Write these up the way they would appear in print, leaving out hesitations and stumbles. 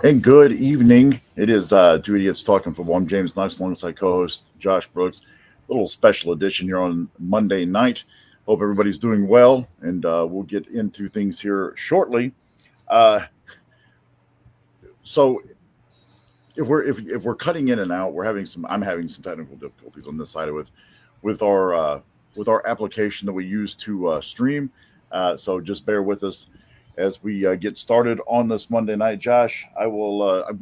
And good evening. It is Two Idiots Talking Football. I'm James Knox, alongside co-host Josh Brooks. A little special edition here on Monday night. Hope everybody's doing well, and we'll get into things here shortly. So, if we're cutting in and out, I'm having some technical difficulties on this side with our application that we use to stream. So just bear with us as we get started on this Monday night. Josh, I'm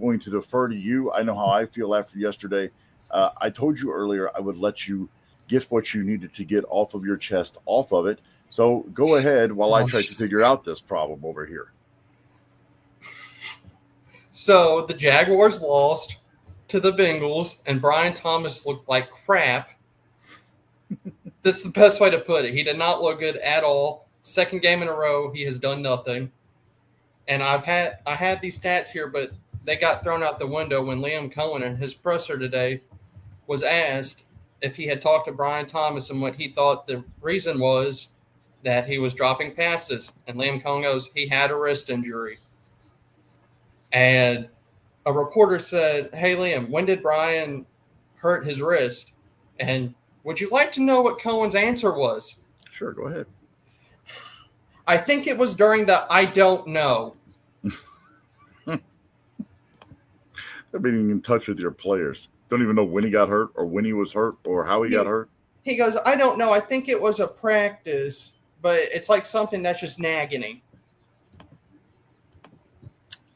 going to defer to you. I know how I feel after yesterday. I told you earlier I would let you get what you needed to get off of your chest, off of it. So go ahead while I try to figure out this problem over here. So the Jaguars lost to the Bengals, and Brian Thomas looked like crap. That's the best way to put it. He did not look good at all. Second game in a row, he has done nothing. And I had these stats here, but they got thrown out the window when Liam Cohen in his presser today was asked if he had talked to Brian Thomas and what he thought the reason was that he was dropping passes. And Liam Cohen goes, he had a wrist injury. And a reporter said, hey, Liam, when did Brian hurt his wrist? And would you like to know what Cohen's answer was? Sure, go ahead. I think it was during the I don't know. They're being in touch with your players. Don't even know when he got hurt or when he was hurt or how he got hurt. He goes, I don't know. I think it was a practice, but it's like something that's just nagging him.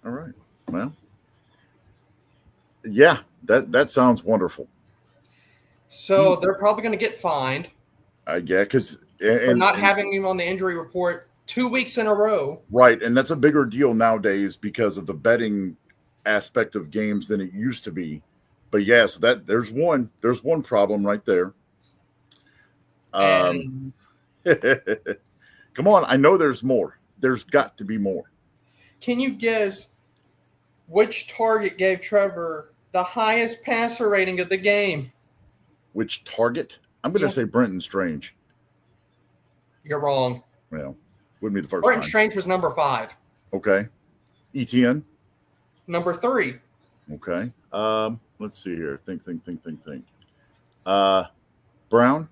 All right. Well, yeah, that sounds wonderful. So they're probably going to get fined. Yeah, because for not having him on the injury report 2 weeks in a row. Right, and that's a bigger deal nowadays because of the betting aspect of games than it used to be. But yes, there's one problem right there. Come on, I know there's more. There's got to be more. Can you guess which target gave Trevor the highest passer rating of the game? Which target? I'm going to say Brenton Strange. You're wrong. Well, wouldn't be the first Brenton time. Strange was number 5. Okay. ETN? Number 3. Okay. Let's see here. Think. Brown?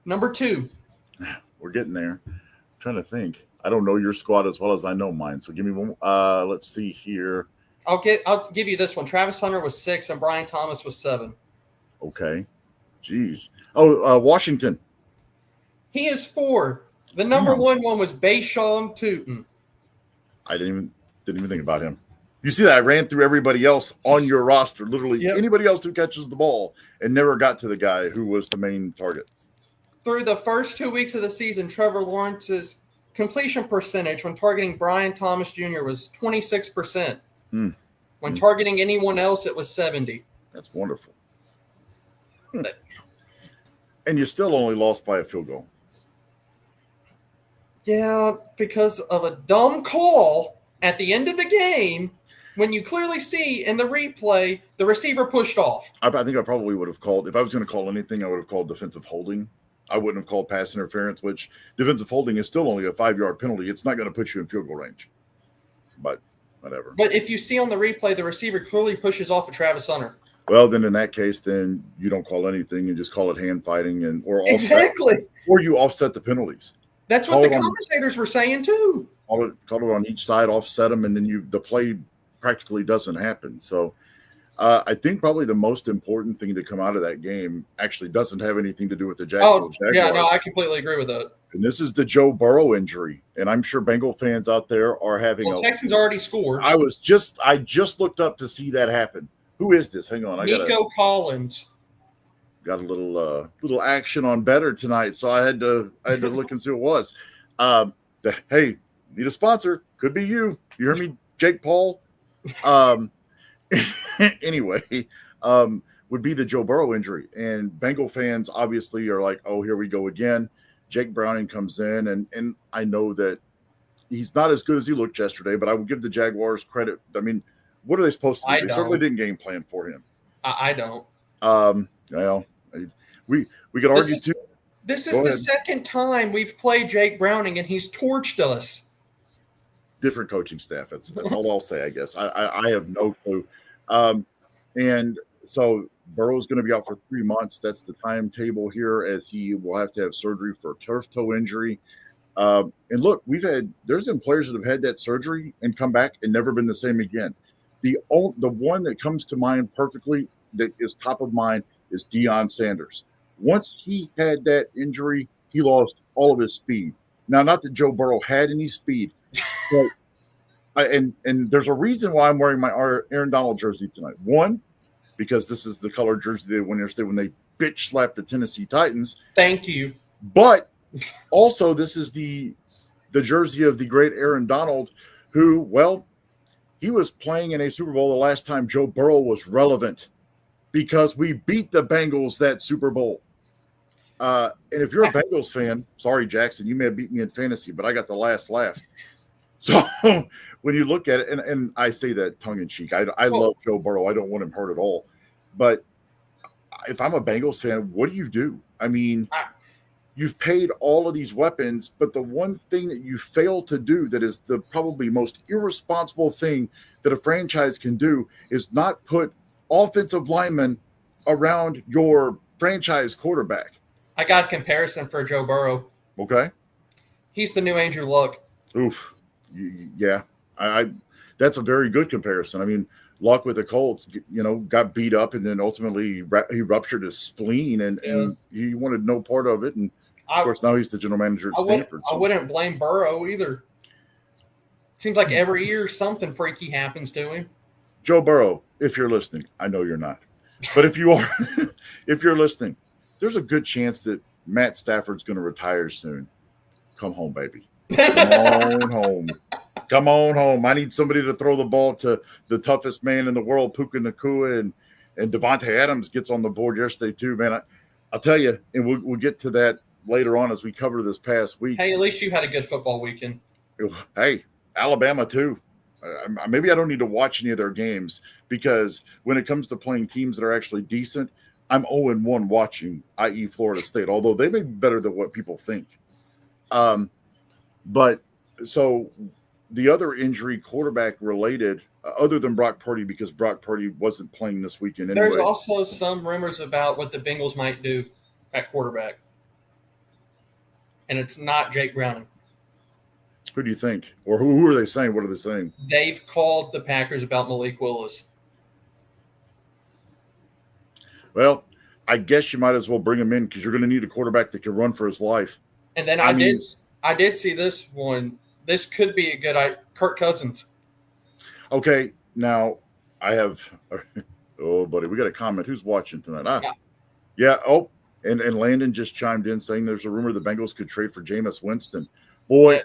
Number 2. We're getting there. I'm trying to think. I don't know your squad as well as I know mine. So give me one. Let's see here. I'll give you this one. Travis Hunter was 6 and Brian Thomas was 7. Okay. Jeez. Oh, Washington. He is 4. The number 1 one was Bayshawn Tootin. I didn't even think about him. You see that I ran through everybody else on your roster, literally anybody else who catches the ball, and never got to the guy who was the main target. Through the first 2 weeks of the season, Trevor Lawrence's completion percentage when targeting Brian Thomas Jr. was 26%. When targeting anyone else, it was 70%. That's wonderful. And you still only lost by a field goal. Yeah, because of a dumb call at the end of the game when you clearly see in the replay the receiver pushed off. I think I probably would have called, if I was going to call anything, I would have called defensive holding. I wouldn't have called pass interference, which defensive holding is still only a 5-yard penalty. It's not going to put you in field goal range. But whatever. But if you see on the replay, the receiver clearly pushes off of Travis Hunter. Well, then in that case, then you don't call anything and just call it hand fighting or you offset the penalties. That's what the commentators were saying too. Call it on each side, offset them, and then the play practically doesn't happen. So I think probably the most important thing to come out of that game actually doesn't have anything to do with the Jacksonville Jaguars. Yeah, no, I completely agree with that. And this is the Joe Burrow injury, and I'm sure Bengal fans out there are having. Well, Texans already scored. I just looked up to see that happen. Who is this? Hang on, Nico Collins. Got a little action on Better tonight, so I had to look and see what it was. Hey, need a sponsor? Could be you. You hear me, Jake Paul? Anyway, would be the Joe Burrow injury, and Bengal fans obviously are like, "Oh, here we go again." Jake Browning comes in, and I know that he's not as good as he looked yesterday, but I would give the Jaguars credit. I mean, what are they supposed to do? They certainly didn't game plan for him. I don't. Well, we could argue too. This is the second time we've played Jake Browning, and he's torched us. different coaching staff. That's all I'll say, I guess. I have no clue. And so Burrow's going to be out for 3 months. That's the timetable here, as he will have to have surgery for a turf toe injury. And look, there's been players that have had that surgery and come back and never been the same again. The one that comes to mind perfectly, that is top of mind, is Deion Sanders. Once he had that injury, he lost all of his speed. Now, not that Joe Burrow had any speed, but and there's a reason why I'm wearing my Aaron Donald jersey tonight. One, because this is the color jersey they won yesterday when they bitch slapped the Tennessee Titans. Thank you. But also, this is the jersey of the great Aaron Donald, who, well, he was playing in a Super Bowl the last time Joe Burrow was relevant, because we beat the Bengals that Super Bowl. And if you're a Bengals fan, sorry, Jackson, you may have beat me in fantasy, but I got the last laugh. So when you look at it, and I say that tongue in cheek, I love Joe Burrow. I don't want him hurt at all. But if I'm a Bengals fan, what do? I mean, you've paid all of these weapons, but the one thing that you fail to do, that is the probably most irresponsible thing that a franchise can do, is not put offensive linemen around your franchise quarterback. I got a comparison for Joe Burrow. Okay. He's the new Andrew Luck. Oof. Yeah. That's a very good comparison. I mean, Luck with the Colts, got beat up, and then ultimately he ruptured his spleen, and he wanted no part of it. And of course, now he's the general manager at Stanford. I wouldn't blame Burrow either. Seems like every year something freaky happens to him. Joe Burrow, if you're listening, I know you're not, but if you are, if you're listening, there's a good chance that Matt Stafford's going to retire soon. Come home, baby. Come on home. Come on home. I need somebody to throw the ball to the toughest man in the world, Puka Nacua, and Devontae Adams gets on the board yesterday too, man. I'll tell you, and we'll get to that later on as we cover this past week. Hey, at least you had a good football weekend. Hey, Alabama too. Maybe I don't need to watch any of their games, because when it comes to playing teams that are actually decent, I'm 0-1 watching, i.e. Florida State, although they may be better than what people think. But so the other injury, quarterback related, other than Brock Purdy, because Brock Purdy wasn't playing this weekend anyway. There's also some rumors about what the Bengals might do at quarterback. And it's not Jake Browning. Who do you think? Or who are they saying? What are they saying? They've called the Packers about Malik Willis. Well, I guess you might as well bring him in, because you're going to need a quarterback that can run for his life. And then I did see this one. This could be a good Kirk Cousins. Okay, now I have – oh, buddy, we got a comment. Who's watching tonight? Yeah. Oh, and Landon just chimed in saying there's a rumor the Bengals could trade for Jameis Winston. Boy,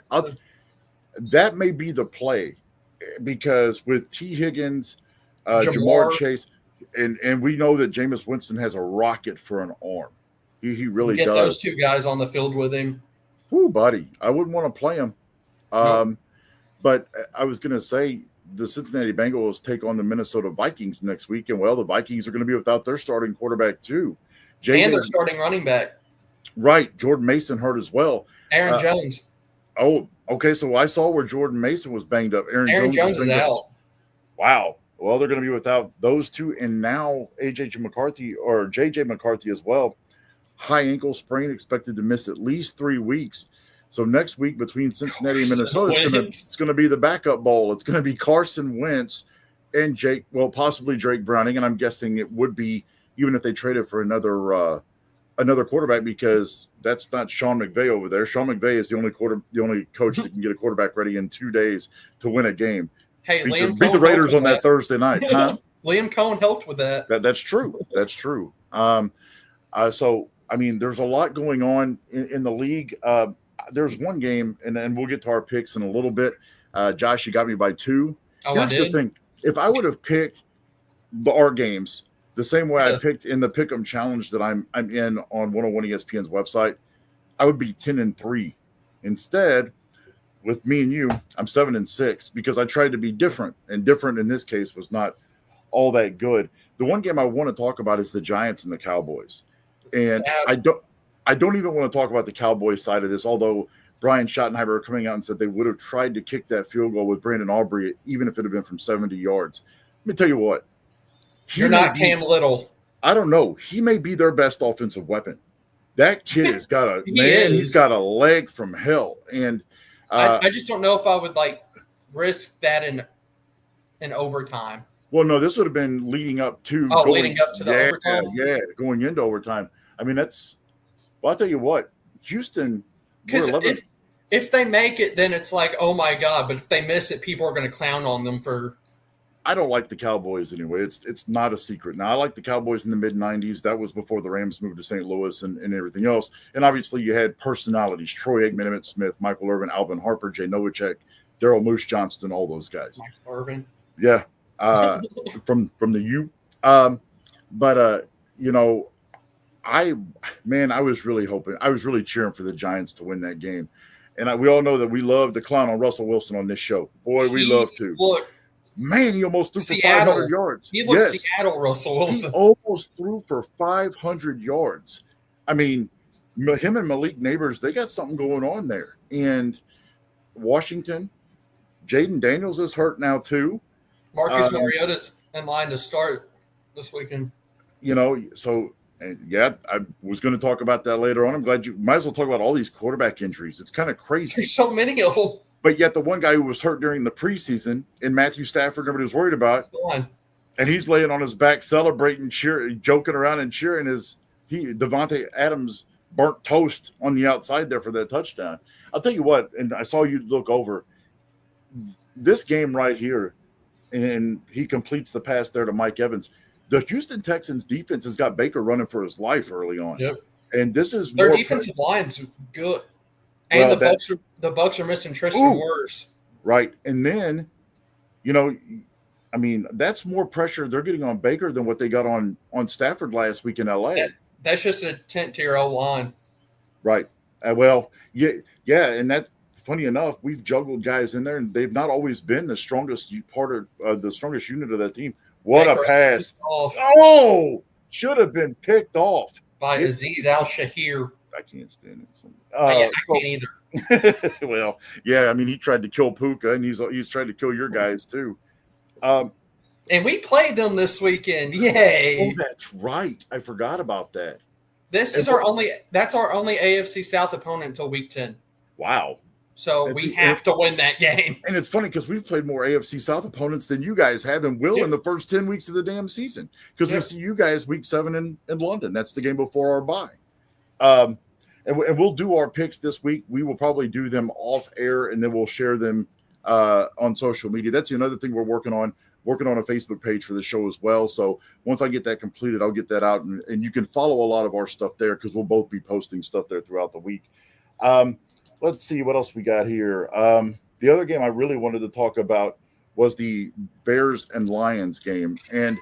that may be the play, because with T. Higgins, Jamar Chase, and we know that Jameis Winston has a rocket for an arm. He really does. Get those two guys on the field with him. Ooh, buddy, I wouldn't want to play him. No. But I was going to say the Cincinnati Bengals take on the Minnesota Vikings next week, and, well, the Vikings are going to be without their starting quarterback too. And their starting running back. Right. Jordan Mason hurt as well. Aaron Jones. Oh, okay. So I saw where Jordan Mason was banged up. Aaron Jones is out. Wow. Well, they're going to be without those two, and now J.J. McCarthy as well. High ankle sprain, expected to miss at least 3 weeks. So next week between Cincinnati and Minnesota, it's going to be the backup bowl. It's going to be Carson Wentz and possibly Drake Browning, and I'm guessing it would be, even if they traded for another quarterback, because that's not Sean McVay over there. Sean McVay is the only coach that can get a quarterback ready in 2 days to win a game. Hey, beat the Raiders on that Thursday night, huh? Liam Cohen helped with that. That's true. That's true. So, I mean, there's a lot going on in the league. There's one game, and we'll get to our picks in a little bit. Josh, you got me by 2. Oh, Here's the thing. If I would have picked our games the same way I picked in the Pick'em Challenge that I'm in on 101 ESPN's website, I would be 10-3. Instead, with me and you, I'm 7-6, because I tried to be different, and different in this case was not all that good. The one game I want to talk about is the Giants and the Cowboys. And I don't even want to talk about the Cowboys side of this, although Brian Schottenheimer coming out and said they would have tried to kick that field goal with Brandon Aubrey, even if it had been from 70 yards. Let me tell you what. You're not Cam Little. I don't know. He may be their best offensive weapon. That kid has got he's got a leg from hell. And I just don't know if I would risk that in overtime. Well, no, this would have been leading up to the overtime. Yeah, going into overtime. I mean, I'll tell you what, Houston. Because if they make it, then it's like, oh my God. But if they miss it, people are going to clown on them for. I don't like the Cowboys anyway. It's not a secret. Now, I like the Cowboys in the mid-'90s. That was before the Rams moved to St. Louis and everything else. And obviously, you had personalities: Troy Aikman, Emmitt Smith, Michael Irvin, Alvin Harper, Jay Novacek, Daryl Moose Johnston, all those guys. Michael Irvin. Yeah. From the U. I was really hoping. I was really cheering for the Giants to win that game. And we all know that we love to clown on Russell Wilson on this show. Boy, we love to. Look. Man, he almost threw for 500 yards. He looks Seattle Russell Wilson. He almost threw for 500 yards. I mean, him and Malik Neighbors, they got something going on there. And Washington, Jaden Daniels is hurt now too. Marcus Mariota's in line to start this weekend. I was going to talk about that later on. I'm glad you might as well talk about all these quarterback injuries. It's kind of crazy. There's so many of them. But yet the one guy who was hurt during the preseason and Matthew Stafford, nobody was worried about. And he's laying on his back, celebrating, cheering, joking around and cheering Devontae Adams burnt toast on the outside there for that touchdown. I'll tell you what, and I saw you look over this game right here, and he completes the pass there to Mike Evans. The Houston Texans defense has got Baker running for his life early on. Yep. And this is their defensive line's good. And the Bucs are missing Tristan Wirfs. Right. And then, that's more pressure they're getting on Baker than what they got on Stafford last week in LA. That's just an attempt to your O-line. Right. And that funny enough, we've juggled guys in there, and they've not always been the strongest part of the strongest unit of that team. What a pass. Oh, should have been picked off. By Azeez Al-Shahir. I can't stand it. I can't either. Well, yeah, he tried to kill Puka, and he's trying to kill your guys too. And we played them this weekend. Yay. Oh, that's right. I forgot about that. That's our only AFC South opponent until week 10. Wow. So we have to win that game. And it's funny because we've played more AFC South opponents than you guys have and will in the first 10 weeks of the damn season. Because we see you guys week 7 in London. That's the game before our bye. And we'll do our picks this week. We will probably do them off air, and then we'll share them on social media. That's another thing we're working on a Facebook page for the show as well. So once I get that completed, I'll get that out. And you can follow a lot of our stuff there because we'll both be posting stuff there throughout the week. Let's see what else we got here. The other game I really wanted to talk about was the Bears and Lions game. And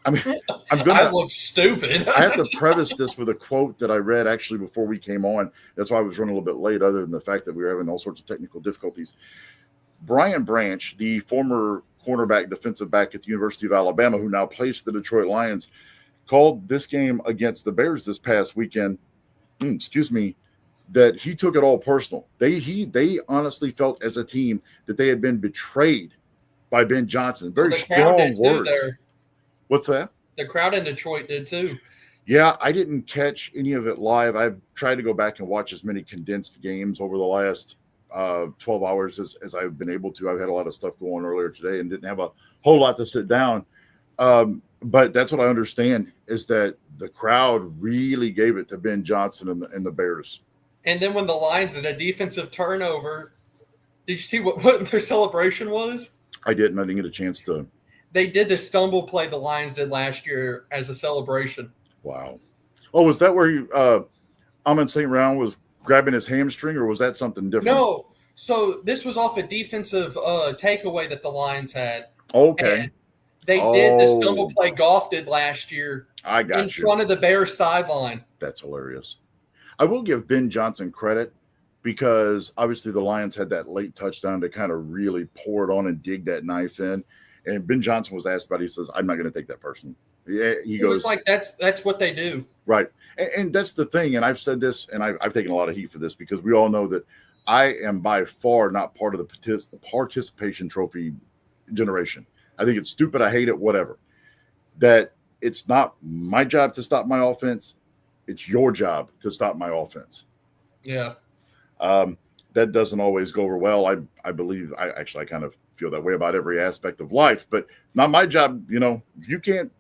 I look stupid. I have to preface this with a quote that I read actually before we came on. That's why I was running a little bit late, other than the fact that we were having all sorts of technical difficulties. Brian Branch, the former cornerback, defensive back at the University of Alabama, who now plays for the Detroit Lions, called this game against the Bears this past weekend. That he took it all personal. They honestly felt as a team that they had been betrayed by Ben Johnson. Very strong words. What's that? The crowd in Detroit did too. Yeah, I didn't catch any of it live. I've tried to go back and watch as many condensed games over the last 12 hours as I've been able to. I've had a lot of stuff going earlier today and didn't have a whole lot to sit down. But that's what I understand is that the crowd really gave it to Ben Johnson and the Bears. And then when the Lions did a defensive turnover, did you see what their celebration was? I didn't. I didn't get a chance to. They did the stumble play the Lions did last year as a celebration. Wow. Oh, was that where Amon St. Brown was grabbing his hamstring, or was that something different? No. So this was off a defensive takeaway that the Lions had. Okay. And they did the stumble play Goff did last year. I got in front of the Bears sideline. That's hilarious. I will give Ben Johnson credit because obviously the Lions had that late touchdown to kind of really pour it on and dig that knife in. And Ben Johnson was asked about it. He says, I'm not going to take that personally. Yeah, he goes like that's what they do. Right. And that's the thing. And I've said this, and I've taken a lot of heat for this because we all know that I am by far not part of the participation trophy generation. I think it's stupid. I hate it, whatever. That it's not my job to stop my offense. It's your job to stop my offense. Yeah. That doesn't always go over well. I believe I kind of feel that way about every aspect of life, but not my job. You can't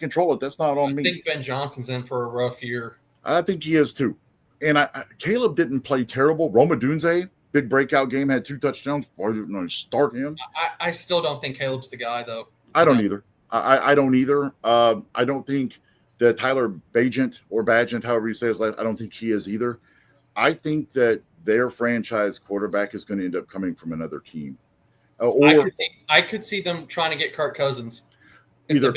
control it. That's not on me. I think Ben Johnson's in for a rough year. I think he is too. And Caleb didn't play terrible. Roma Dunze, big breakout game, had 2 touchdowns. Why didn't I start him? I still don't think Caleb's the guy, though. I don't either. I don't either. I don't think that Tyler Bagent or Bagent, however you say his last, I don't think he is either. I think that their franchise quarterback is going to end up coming from another team. I could see them trying to get Kirk Cousins. Either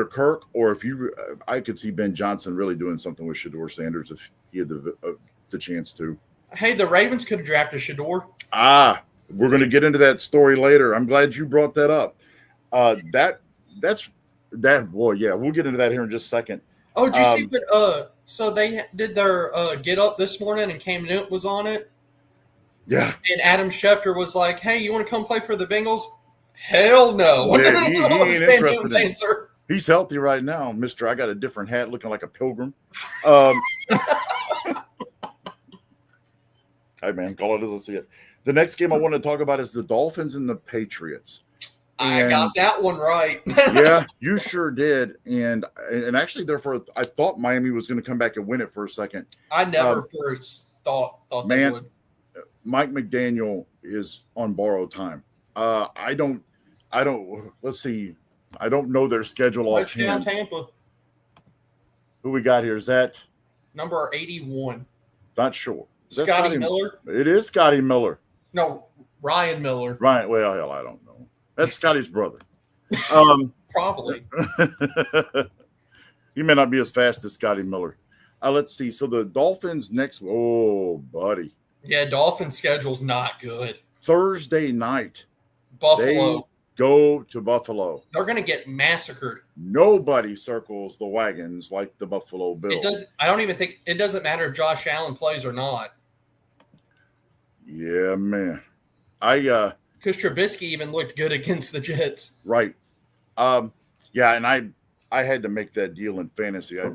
Kirk, or I could see Ben Johnson really doing something with Shedeur Sanders if he had the chance to. Hey, the Ravens could have drafted Shedeur. We're going to get into that story later. I'm glad you brought that up. That's well, yeah, we'll get into that here in just a second. Oh, did you see what? So they did their get up this morning, and Cam Newton was on it. Yeah. And Adam Schefter was like, "Hey, you want to come play for the Bengals?" Hell no. Yeah, he ain't interested in answer. He's healthy right now, Mister. I got a different hat, looking like a pilgrim. Hey man, call it as I see it. The next game I want to talk about is the Dolphins and the Patriots. I got that one right. Yeah, you sure did. And actually, therefore, I thought Miami was going to come back and win it for a second. I never first thought they would. Mike McDaniel is on borrowed time. I don't. Let's see. I don't know their schedule offhand. Tampa. Who we got here? Is that number 81? Not sure. Scotty Miller. It is Scotty Miller. No, Ryan Miller. Right. Well, hell, I don't know. That's Scotty's brother. Probably. He may not be as fast as Scotty Miller. Let's see. So the Dolphins next. Oh, buddy. Yeah, Dolphins schedule's not good. Thursday night. Buffalo. They go to Buffalo. They're going to get massacred. Nobody circles the wagons like the Buffalo Bills. I don't even think it doesn't matter if Josh Allen plays or not. Yeah, man. Because Trubisky even looked good against the Jets. Right. Yeah, and I had to make that deal in fantasy. I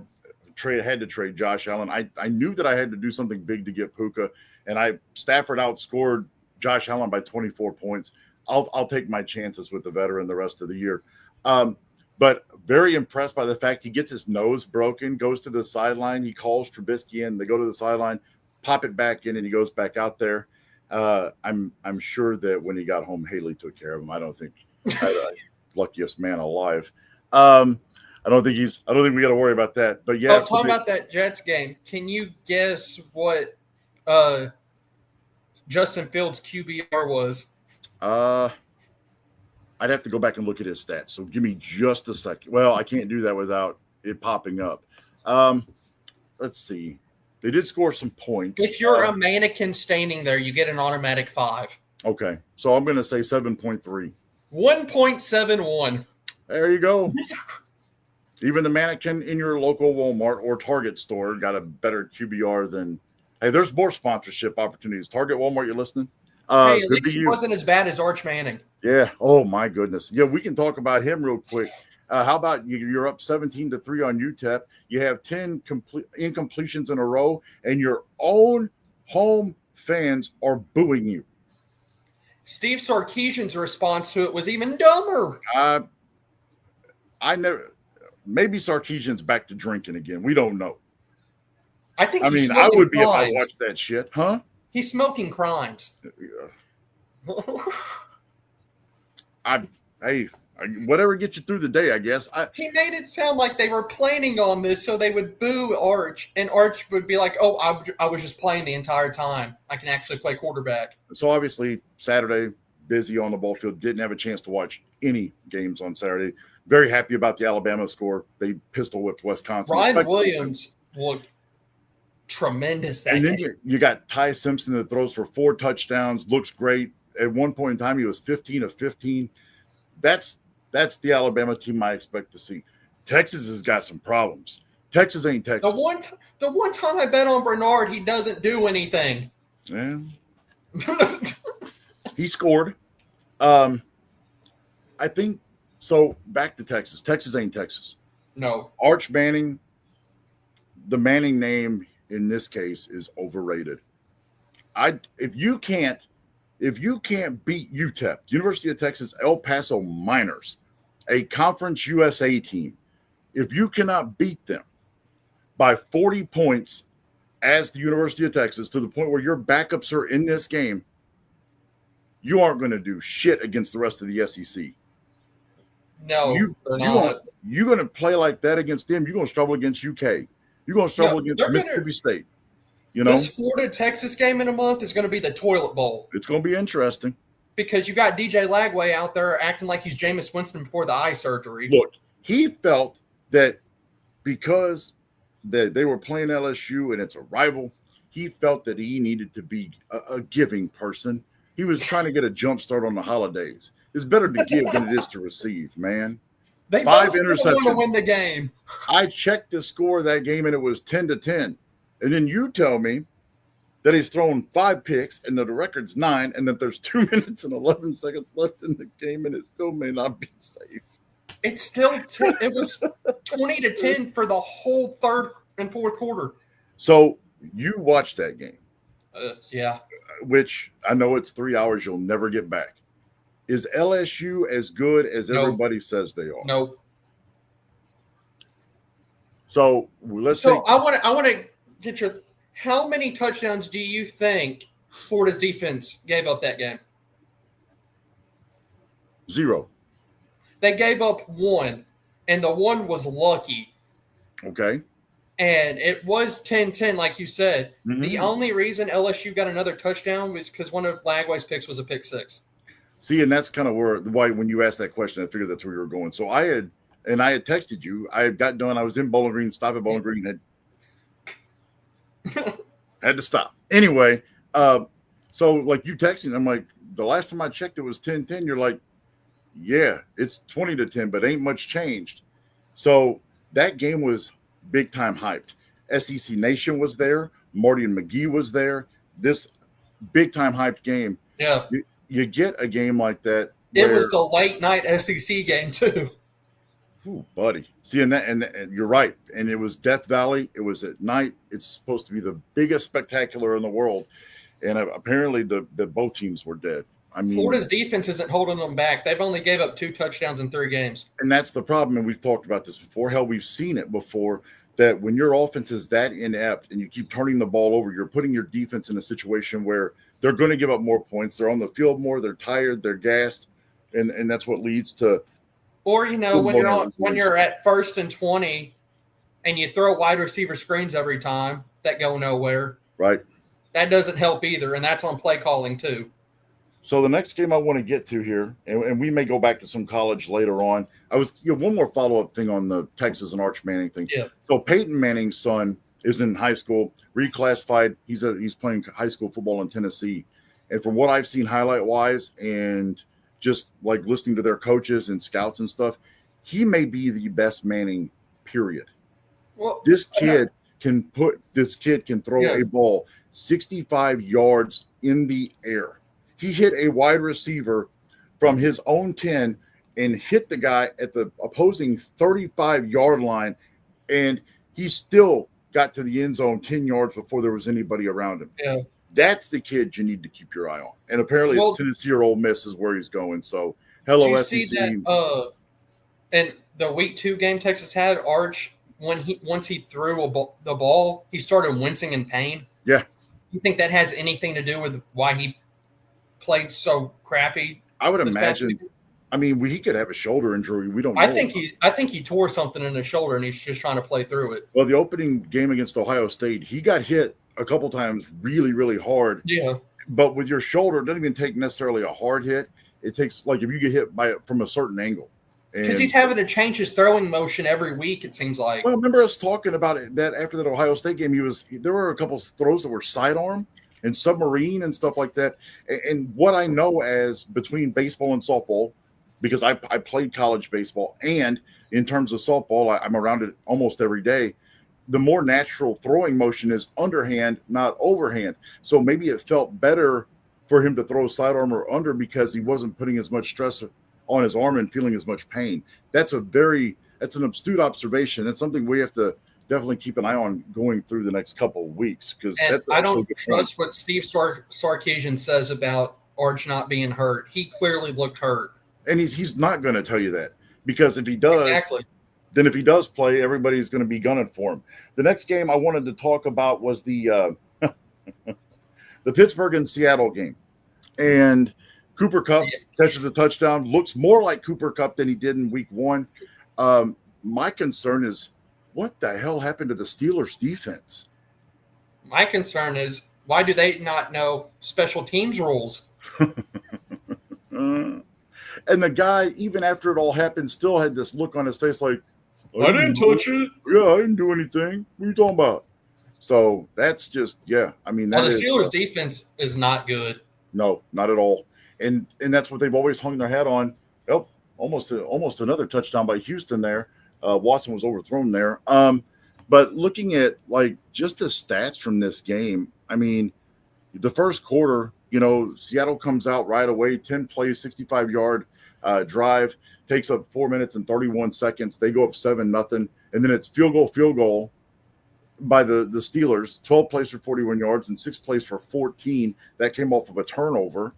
had to trade Josh Allen. I knew that I had to do something big to get Puka, and Stafford outscored Josh Allen by 24 points. I'll take my chances with the veteran the rest of the year. But very impressed by the fact he gets his nose broken, goes to the sideline. He calls Trubisky in. They go to the sideline, pop it back in, and he goes back out there. I'm sure that when he got home, Haley took care of him. I don't think luckiest man alive. I don't think we got to worry about that. But yeah, talking about that Jets game, can you guess what Justin Fields' QBR was? I'd have to go back and look at his stats. So give me just a second. Well, I can't do that without it popping up. Let's see. They did score some points. If you're a mannequin standing there, you get an automatic 5. Okay. So I'm going to say 7.3. 1.71. There you go. Even the mannequin in your local Walmart or Target store got a better QBR than – hey, there's more sponsorship opportunities. Target, Walmart, you listening? Hey, at least he wasn't as bad as Arch Manning. Yeah. Oh, my goodness. Yeah, we can talk about him real quick. How about you're up 17-3 on UTEP. You have 10 incompletions in a row, and your own home fans are booing you. Steve Sarkisian's response to it was even dumber. Maybe Sarkisian's back to drinking again. We don't know. I would be if I watched that shit. Huh? He's smoking crimes. Whatever gets you through the day, I guess. He made it sound like they were planning on this, so they would boo Arch, and Arch would be like, "Oh, I was just playing the entire time. I can actually play quarterback." So obviously, Saturday, busy on the ball field. Didn't have a chance to watch any games on Saturday. Very happy about the Alabama score. They pistol whipped Wisconsin. Ryan Williams looked tremendous. And then you got Ty Simpson that throws for 4 touchdowns. Looks great. At one point in time, he was 15 of 15. That's the Alabama team I expect to see. Texas has got some problems. Texas ain't Texas. The one time I bet on Bernard, he doesn't do anything. Yeah. He scored. I think so. Back to Texas. Texas ain't Texas. No. Arch Manning, the Manning name in this case is overrated. If you can't beat UTEP, University of Texas El Paso Miners, a Conference USA team, if you cannot beat them by 40 points as the University of Texas to the point where your backups are in this game, you aren't going to do shit against the rest of the SEC. No, they're not. You're going to play like that against them. You're going to struggle against UK. You're going to struggle against Mississippi State. You know, this Florida-Texas game in a month is going to be the toilet bowl. It's going to be interesting. Because you got DJ Lagway out there acting like he's Jameis Winston before the eye surgery. Look, he felt that because they were playing LSU and it's a rival, he felt that he needed to be a giving person. He was trying to get a jump start on the holidays. It's better to give than it is to receive, man. They 5 both interceptions. want to win the game. I checked the score of that game and it was 10-10. And then you tell me that he's thrown 5 picks and that the record's 9 and that there's 2 minutes and 11 seconds left in the game and it still may not be safe. It's still it was 20-10 for the whole third and fourth quarter. So you watched that game. Yeah. Which I know it's 3 hours you'll never get back. Is LSU as good as everybody says they are? Nope. So I want to get your. How many touchdowns do you think Florida's defense gave up that game? 0. They gave up 1, and the 1 was lucky. Okay. And it was 10-10, like you said. Mm-hmm. The only reason LSU got another touchdown was because one of Lagway's picks was a pick 6. See, and that's kind of why when you asked that question, I figured that's where you were going. So I had texted you. I had got done. I was in Bowling Green, stopped at Bowling Green, had to stop. Anyway, so like you texted me, I'm like, the last time I checked, it was 10-10. You're like, yeah, it's 20-10, but ain't much changed. So that game was big time hyped. SEC Nation was there. Marty and McGee was there. This big time hyped game. Yeah. You get a game like that. It was the late night SEC game too. Ooh, buddy. See, and you're right. And it was Death Valley. It was at night. It's supposed to be the biggest spectacular in the world. And apparently the both teams were dead. I mean, Florida's defense isn't holding them back. They've only gave up 2 touchdowns in 3 games. And that's the problem. And we've talked about this before. Hell, we've seen it before, that when your offense is that inept and you keep turning the ball over, you're putting your defense in a situation where they're going to give up more points. They're on the field more. They're tired. They're gassed. And that's what leads to. Or, when you're at 1st and 20 and you throw wide receiver screens every time that go nowhere. Right. That doesn't help either. And that's on play calling too. So the next game I want to get to here, and we may go back to some college later on. One more follow-up thing on the Texas and Arch Manning thing. Yeah. So Peyton Manning's son is in high school, reclassified. He's playing high school football in Tennessee. And from what I've seen highlight-wise and just like listening to their coaches and scouts and stuff, he may be the best Manning, period. Well, This kid can throw a ball 65 yards in the air. He hit a wide receiver from his own 10 and hit the guy at the opposing 35-yard line, and he still got to the end zone 10 yards before there was anybody around him. Yeah. That's the kid you need to keep your eye on. And apparently it's Tennessee or Ole Miss is where he's going. So, hello, you SEC. See that, and the week 2 game Texas had, Arch, once he threw the ball, he started wincing in pain. Yeah. You think that has anything to do with why he played so crappy? I would imagine. I mean, he could have a shoulder injury. We don't know. I think he tore something in his shoulder and he's just trying to play through it. Well, the opening game against Ohio State, he got hit a couple times really, really hard. Yeah. But with your shoulder, it doesn't even take necessarily a hard hit. It takes, like, if you get hit from a certain angle. Because he's having to change his throwing motion every week, it seems like. Well, remember us talking about it, that after that Ohio State game, there were a couple throws that were sidearm and submarine and stuff like that. And what I know as between baseball and softball, because I played college baseball, and in terms of softball, I'm around it almost every day. the more natural throwing motion is underhand, not overhand. So maybe it felt better for him to throw sidearm or under because he wasn't putting as much stress on his arm and feeling as much pain. That's an astute observation. That's something we have to definitely keep an eye on going through the next couple of weeks. Because I don't trust what Steve Sarkisian says about Arch not being hurt. He clearly looked hurt. And he's not going to tell you that, because if he does, exactly. Then if he does play, everybody's going to be gunning for him. The next game I wanted to talk about was the the Pittsburgh and Seattle game. And Cooper Kupp catches a touchdown, looks more like Cooper Kupp than he did in week 1. My concern is, what the hell happened to the Steelers defense? My concern is, why do they not know special teams rules? And the guy, even after it all happened, still had this look on his face like, I didn't touch it. Yeah, I didn't do anything. What are you talking about? So that's just, yeah. I mean, the Steelers' defense is not good. No, not at all. And that's what they've always hung their hat on. Oh, almost another touchdown by Houston there. Watson was overthrown there. But looking at just the stats from this game, I mean, the first quarter, Seattle comes out right away, 10 plays, 65-yard drive, takes up 4 minutes and 31 seconds. They go up 7-0, and then it's field goal by the Steelers, 12 plays for 41 yards and 6 plays for 14. That came off of a turnover.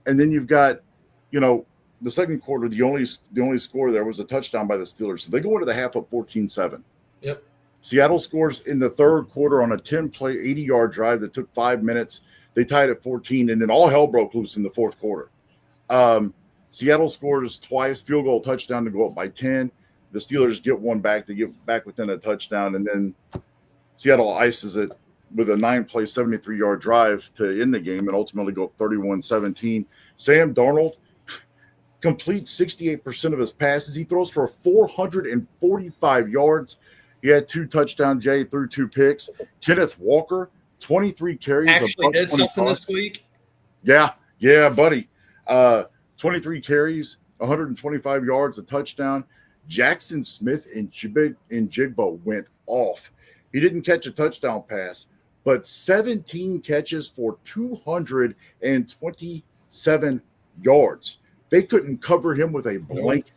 And then you've got, the second quarter, the only score there was a touchdown by the Steelers. So they go into the half up 14-7. Yep. Seattle scores in the third quarter on a 10-play, 80-yard drive that took 5 minutes. They tied at 14, and then all hell broke loose in the fourth quarter. Seattle scores twice, field goal, touchdown to go up by 10. The Steelers get one back. They get back within a touchdown, and then Seattle ices it with a 9-play, 73-yard drive to end the game and ultimately go up 31-17. Sam Darnold completes 68% of his passes. He throws for 445 yards. He had 2 touchdowns. Jay threw 2 picks. Kenneth Walker, 23 carries. Actually did something this week. Yeah, buddy. 23 carries, 125 yards, a touchdown. Jackson Smith and Jigba went off. He didn't catch a touchdown pass, but 17 catches for 227 yards. They couldn't cover him with a blanket.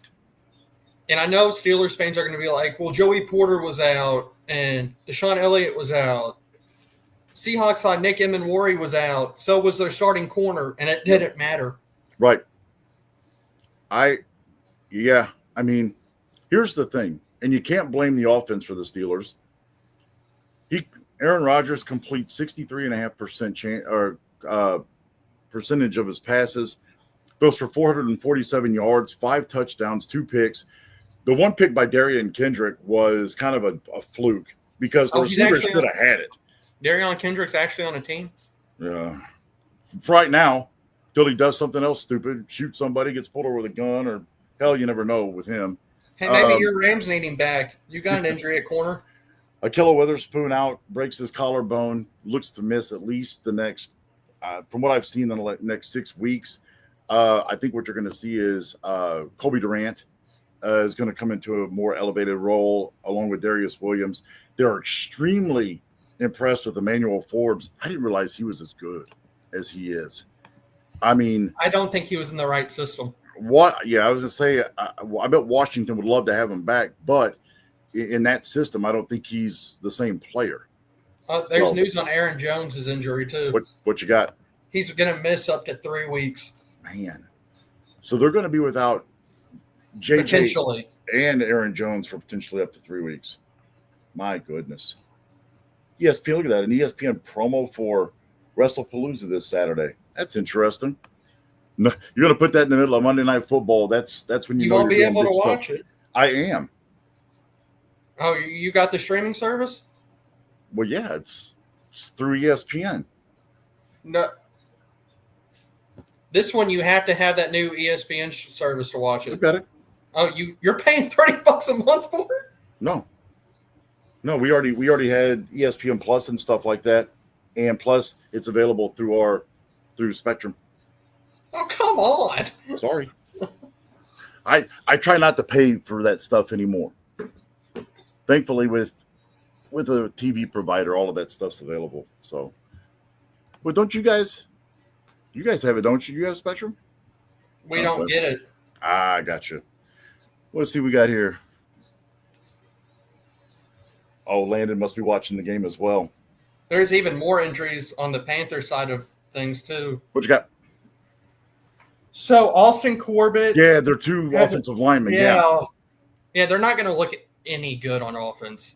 And I know Steelers fans are going to be like, well, Joey Porter was out and Deshaun Elliott was out. Seahawks side, Nick Emenwari was out. So was their starting corner, and it didn't matter. Right. I mean, here's the thing, and you can't blame the offense for the Steelers. Aaron Rodgers completes 63.5% percentage of his passes, goes for 447 yards, 5 touchdowns, 2 picks. The one pick by Darian Kendrick was kind of a fluke because the receivers could have had it. Darian Kendrick's actually on a team? Yeah. Right now, till he does something else stupid, shoot somebody, gets pulled over with a gun, or hell, you never know with him. Hey, maybe your Rams need him back. You got an injury at corner. Ahkello Witherspoon out, breaks his collarbone, looks to miss at least the next, from what I've seen in the next 6 weeks. I think what you're going to see is Colby Durant is going to come into a more elevated role along with Darius Williams. They're extremely impressed with Emmanuel Forbes. I didn't realize he was as good as he is. I mean, I don't think he was in the right system. What? Yeah, I was going to say, I bet Washington would love to have him back, but in that system, I don't think he's the same player. There's news on Aaron Jones' injury, too. What you got? He's going to miss up to 3 weeks. Man. So they're going to be without JJ and Aaron Jones for potentially up to 3 weeks. My goodness. ESPN, look at that. An ESPN promo for WrestlePalooza this Saturday. That's interesting. You're going to put that in the middle of Monday Night Football. That's when you know won't be able to watch it. I am. Oh, you got the streaming service? Well, yeah, it's through ESPN. No. This one, you have to have that new ESPN service to watch it. You got it. Oh, you're paying $30 a month for it? No, we already had ESPN Plus and stuff like that, and plus it's available through Spectrum. Oh, come on! Sorry, I try not to pay for that stuff anymore. Thankfully, with with a TV provider, all of that stuff's available. So, but don't you guys have it, don't you? You have Spectrum? We don't get it. I gotcha. Let's see what we got here. Oh, Landon must be watching the game as well. There's even more injuries on the Panther side of things too. What you got? So Austin Corbett. Yeah, they're two offensive linemen. Yeah, they're not going to look any good on offense.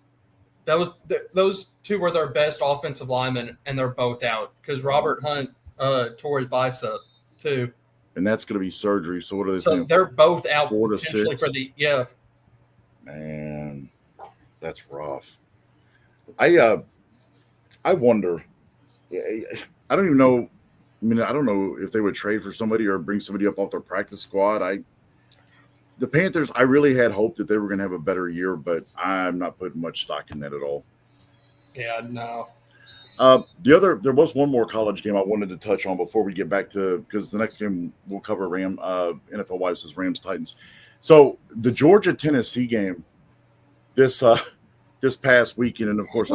Those two were their best offensive linemen, and they're both out because Robert Hunt tore his bicep too. And that's going to be surgery. So what are they So saying? they're both out 4 to potentially 6. for the yeah. Man, that's rough. I wonder. I don't even know. I mean, I don't know if they would trade for somebody or bring somebody up off their practice squad. The Panthers, I really had hoped that they were going to have a better year, but I'm not putting much stock in that at all. Yeah, no. There was one more college game I wanted to touch on before we get back to, because the next game we'll cover NFL wise is Rams Titans. So the Georgia Tennessee game this past weekend, and of course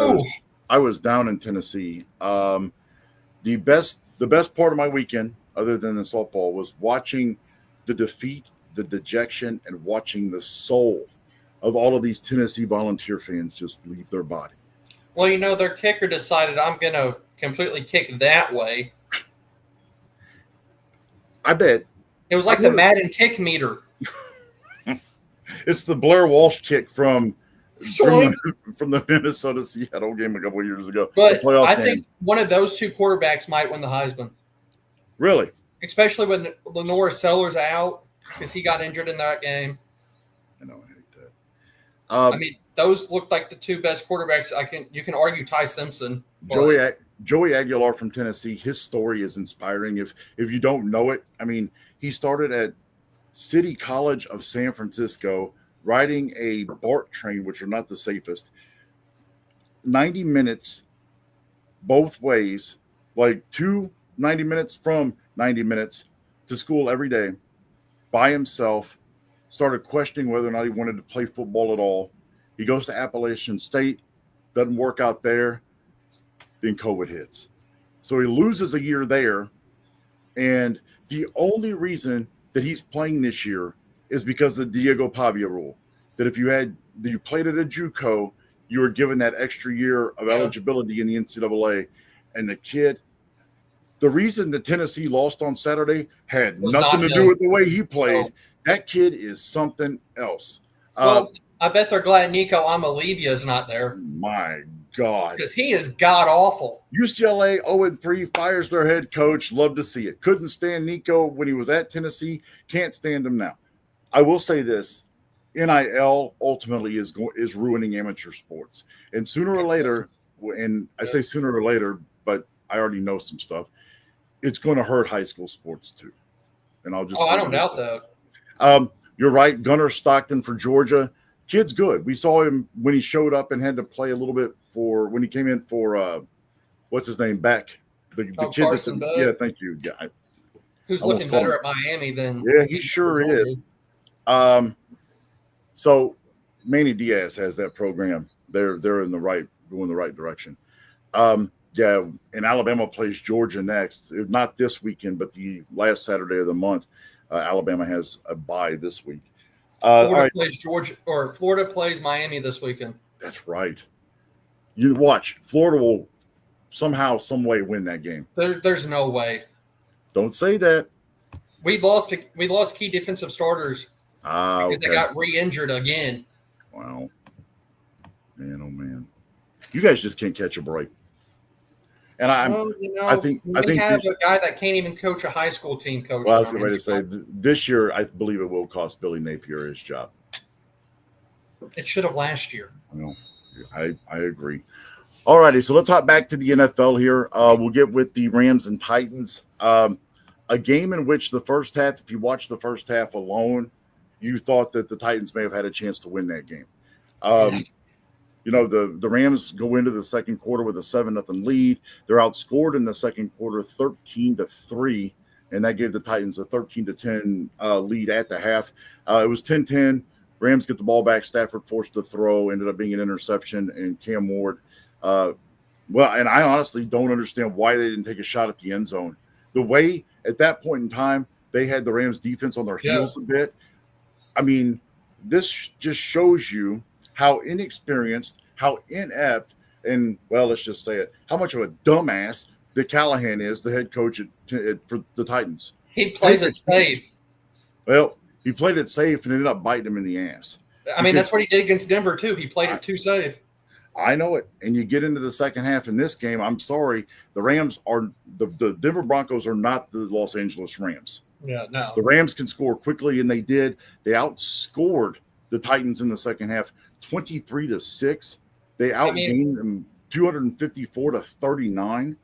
I was down in Tennessee. The best part of my weekend, other than the softball, was watching the defeat, the dejection, and watching the soul of all of these Tennessee Volunteer fans just leave their body. Well, their kicker decided I'm going to completely kick that way. I bet. It was like the Madden kick meter. It's the Blair Walsh kick from the Minnesota Seattle game a couple of years ago. But I think one of those two quarterbacks might win the Heisman. Really? Especially when Lenore Sellers out because he got injured in that game. I know, I hate that. I mean, those look like the two best quarterbacks. You can argue Ty Simpson. Joey Aguilar from Tennessee, his story is inspiring. If you don't know it, I mean, he started at City College of San Francisco riding a BART train, which are not the safest. 90 minutes both ways, like 90 minutes from 90 minutes to school every day by himself. Started questioning whether or not he wanted to play football at all. He goes to Appalachian State, doesn't work out there. Then COVID hits. So he loses a year there. And the only reason that he's playing this year is because of the Diego Pavia rule. That if you played at a JUCO, you were given that extra year of eligibility in the NCAA. And the kid, the reason that Tennessee lost on Saturday had nothing to do with the way he played. Oh. That kid is something else. Well, I bet they're glad Nico Amalivia is not there. My God. Because he is god-awful. UCLA 0-3 fires their head coach. Love to see it. Couldn't stand Nico when he was at Tennessee. Can't stand him now. I will say this. NIL ultimately is ruining amateur sports. And sooner or later, and I say sooner or later, but I already know some stuff, it's going to hurt high school sports too. And I'll just I don't doubt that. You're right. Gunnar Stockton for Georgia. Kid's good. We saw him when he showed up and had to play a little bit when he came in for what's his name, Beck. The kid that's thank you. Yeah, who's looking better at Miami than he sure is. So Manny Diaz has that program. They're going the right direction. And Alabama plays Georgia next. Not this weekend, but the last Saturday of the month. Alabama has a bye this week. Florida plays Miami this weekend. That's right. You watch. Florida will somehow, some way win that game. There's no way. Don't say that. We lost key defensive starters because they got re-injured again. Wow. Man, oh man. You guys just can't catch a break. And I think a guy that can't even coach a high school team coach. Well, I was ready to say this year, I believe it will cost Billy Napier his job. It should have last year. Well, I agree. All righty, so let's hop back to the NFL here. We'll get with the Rams and Titans. A game in which the first half, if you watch the first half alone, you thought that the Titans may have had a chance to win that game. The Rams go into the second quarter with a 7-0 lead. They're outscored in the second quarter 13-3, and that gave the Titans a 13-10 lead at the half. It was 10-10 Rams get the ball back. Stafford forced the throw, ended up being an interception, and Cam Ward. And I honestly don't understand why they didn't take a shot at the end zone. The way at that point in time they had the Rams defense on their heels a bit. I mean, this just shows you how inexperienced, how inept, and, well, let's just say it, how much of a dumbass that Callahan is, the head coach for the Titans. He plays it safe. Well, he played it safe and ended up biting him in the ass. I mean, that's what he did against Denver, too. He played it too safe. I know it. And you get into the second half in this game, I'm sorry, the Rams are the Denver Broncos are not the Los Angeles Rams. Yeah, no. The Rams can score quickly, and they did. They outscored the Titans in the second half 23-6. They outgained them 254-39.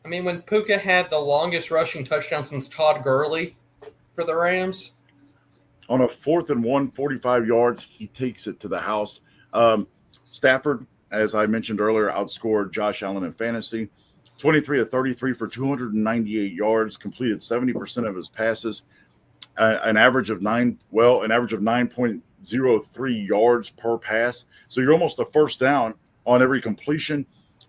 I mean, when Puka had the longest rushing touchdown since Todd Gurley for the Rams. On a 4th and 1, 45 yards, he takes it to the house. Stafford, as I mentioned earlier, outscored Josh Allen in fantasy. 23-33 for 298 yards, completed 70% of his passes, an average of 9.03 yards per pass. So you're almost a first down on every completion.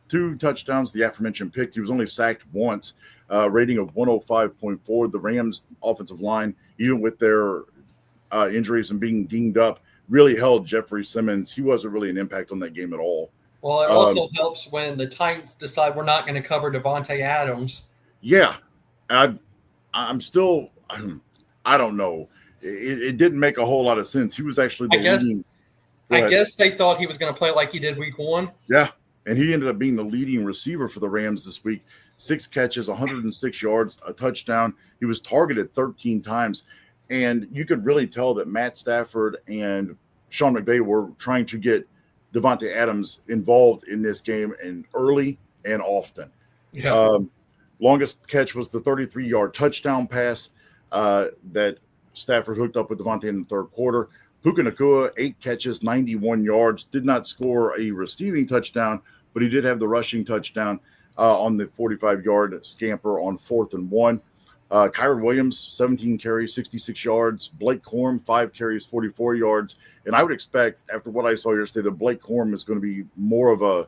2 touchdowns, the aforementioned pick. He was only sacked once, rating of 105.4. The Rams offensive line, even with their injuries and being dinged up, really held Jeffrey Simmons. He wasn't really an impact on that game at all. Well, it also helps when the Titans decide we're not going to cover Devontae Adams. Yeah. I'm still – I don't know. It didn't make a whole lot of sense. He was actually the leading – I guess they thought he was going to play like he did week 1. Yeah, and he ended up being the leading receiver for the Rams this week. 6 catches, 106 yards, a touchdown. He was targeted 13 times. And you could really tell that Matt Stafford and Sean McVay were trying to get Devontae Adams involved in this game and early and often. Yeah. Longest catch was the 33-yard touchdown pass that Stafford hooked up with Devontae in the third quarter. Puka Nacua, 8 catches, 91 yards, did not score a receiving touchdown, but he did have the rushing touchdown on the 45-yard scamper on 4th and 1. Kyron Williams, 17 carries, 66 yards. Blake Corum, 5 carries, 44 yards. And I would expect, after what I saw yesterday, that Blake Corum is going to be more of a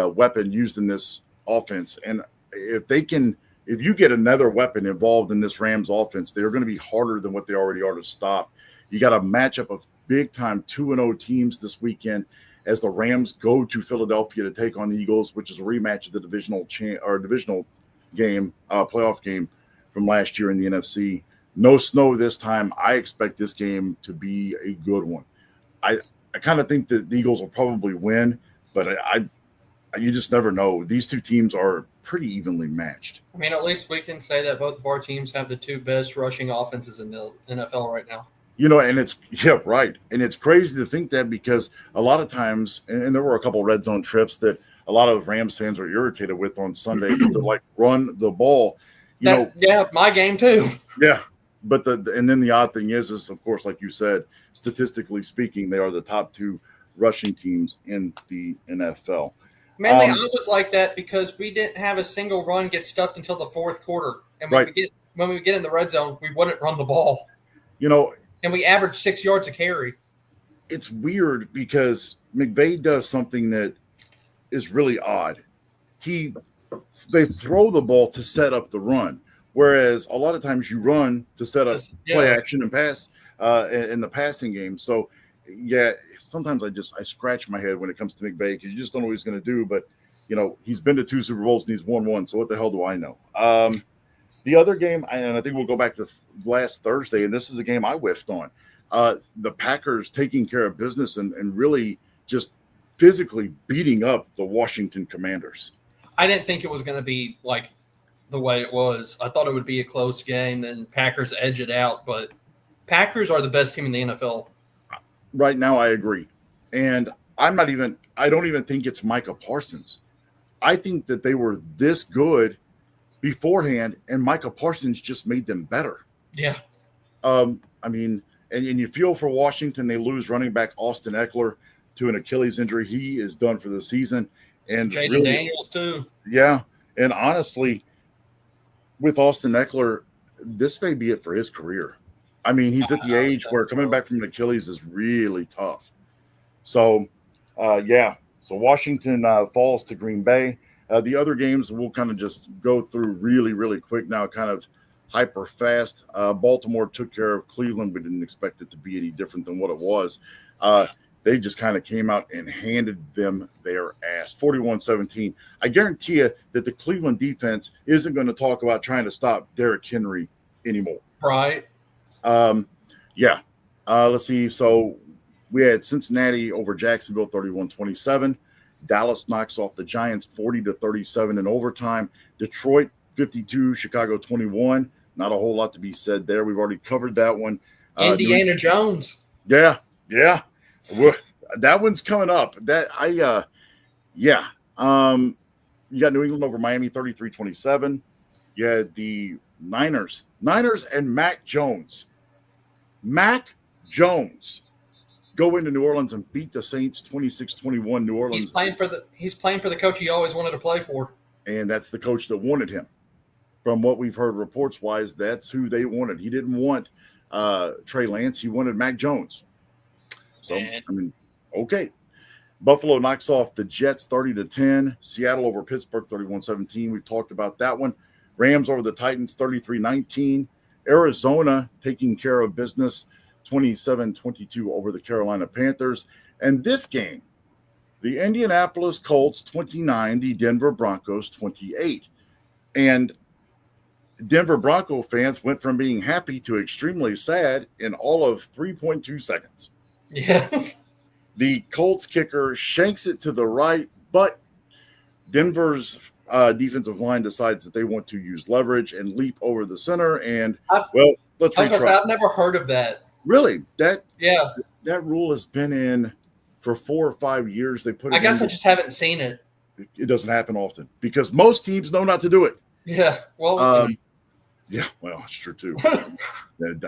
weapon used in this offense. And if you get another weapon involved in this Rams offense, they're going to be harder than what they already are to stop. You got a matchup of big-time 2-0 teams this weekend as the Rams go to Philadelphia to take on the Eagles, which is a rematch of the divisional game, playoff game from last year in the NFC. No snow this time. I expect this game to be a good one. I kind of think that the Eagles will probably win, but you just never know. These two teams are pretty evenly matched. I mean, at least we can say that both of our teams have the 2 best rushing offenses in the NFL right now. And right. And it's crazy to think that because a lot of times, and there were a couple red zone trips that a lot of Rams fans are irritated with on Sunday, to like run the ball. Yeah, my game too. Yeah, but and then the odd thing is of course, like you said, statistically speaking, they are the top 2 rushing teams in the NFL. Mainly, I was like that because we didn't have a single run get stuffed until the 4th quarter, and when we get in the red zone, we wouldn't run the ball. And we averaged 6 yards a carry. It's weird because McVay does something that is really odd. They throw the ball to set up the run, whereas a lot of times you run to set up play action and pass in the passing game. So, yeah, sometimes I scratch my head when it comes to McVay because you just don't know what he's going to do. But, he's been to 2 Super Bowls and he's won 1. So what the hell do I know? The other game, and I think we'll go back to last Thursday, and this is a game I whiffed on. The Packers taking care of business and really just physically beating up the Washington Commanders. I didn't think it was going to be like the way it was. I thought it would be a close game and Packers edge it out, but Packers are the best team in the NFL. Right now, I agree. And I don't even think it's Micah Parsons. I think that they were this good beforehand, and Micah Parsons just made them better. Yeah. And you feel for Washington, they lose running back Austin Eckler to an Achilles injury. He is done for the season. And Jaden Daniels too. Yeah. And honestly, with Austin Eckler, this may be it for his career. I mean, he's at the age where coming back from an Achilles is really tough. So, yeah. So Washington falls to Green Bay. The other games we'll kind of just go through really, really quick now, kind of hyper fast. Baltimore took care of Cleveland. We didn't expect it to be any different than what it was. They just kind of came out and handed them their ass, 41-17. I guarantee you that the Cleveland defense isn't going to talk about trying to stop Derrick Henry anymore. Right. Yeah. Let's see. So we had Cincinnati over Jacksonville, 31-27. Dallas knocks off the Giants 40-37 in overtime. Detroit 52, Chicago 21. Not a whole lot to be said there. We've already covered that one. Indiana Jones. Yeah. That one's coming up. You got New England over Miami 33-27. You had the Niners and Mac Jones go into New Orleans and beat the Saints 26-21. New Orleans. He's playing for the coach he always wanted to play for. And that's the coach that wanted him. From what we've heard reports wise, that's who they wanted. He didn't want Trey Lance. He wanted Mac Jones. So, I mean, okay. Buffalo knocks off the Jets 30-10. Seattle over Pittsburgh 31-17. We've talked about that one. Rams over the Titans 33-19. Arizona taking care of business 27-22 over the Carolina Panthers. And this game, the Indianapolis Colts 29, the Denver Broncos 28. And Denver Bronco fans went from being happy to extremely sad in all of 3.2 seconds. Yeah. The Colts kicker shanks it to the right, but Denver's defensive line decides that they want to use leverage and leap over the center. And, let's retry. I've never heard of that. Really? That rule has been in for 4 or 5 years. They put it I guess I just haven't seen it. It doesn't happen often because most teams know not to do it. Yeah. Well, yeah, well, it's true too.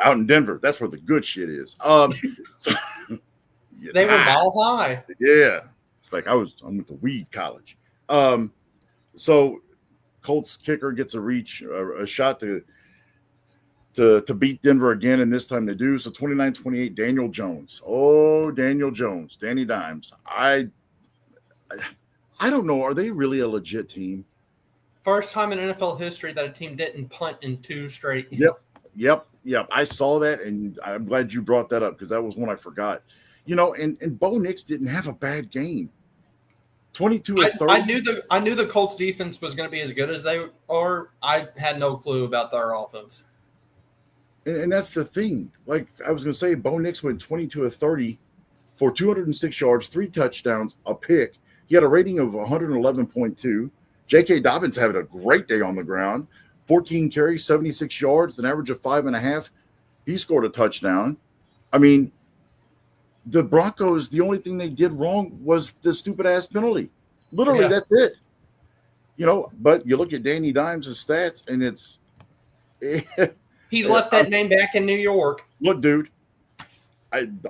Out in Denver, that's where the good shit is. They were mile high. Yeah. It's like I went to weed college. So Colts kicker gets a shot to beat Denver again, and this time they do. So 29-28, Daniel Jones. Oh, Daniel Jones, Danny Dimes. I don't know. Are they really a legit team? First time in NFL history that a team didn't punt in 2 straight. Yep. I saw that, and I'm glad you brought that up because that was one I forgot. You know, and Bo Nix didn't have a bad game. 22 of 30. I knew the Colts defense was going to be as good as they are. I had no clue about their offense. And that's the thing. Like I was going to say, Bo Nix went 22 of 30 for 206 yards, 3 touchdowns, a pick. He had a rating of 111.2. J.K. Dobbins having a great day on the ground. 14 carries, 76 yards, an average of 5.5. He scored a touchdown. I mean, the Broncos, the only thing they did wrong was the stupid-ass penalty. Literally, That's it. You know, but you look at Danny Dimes' stats, and it's he left that name back in New York. Look, dude,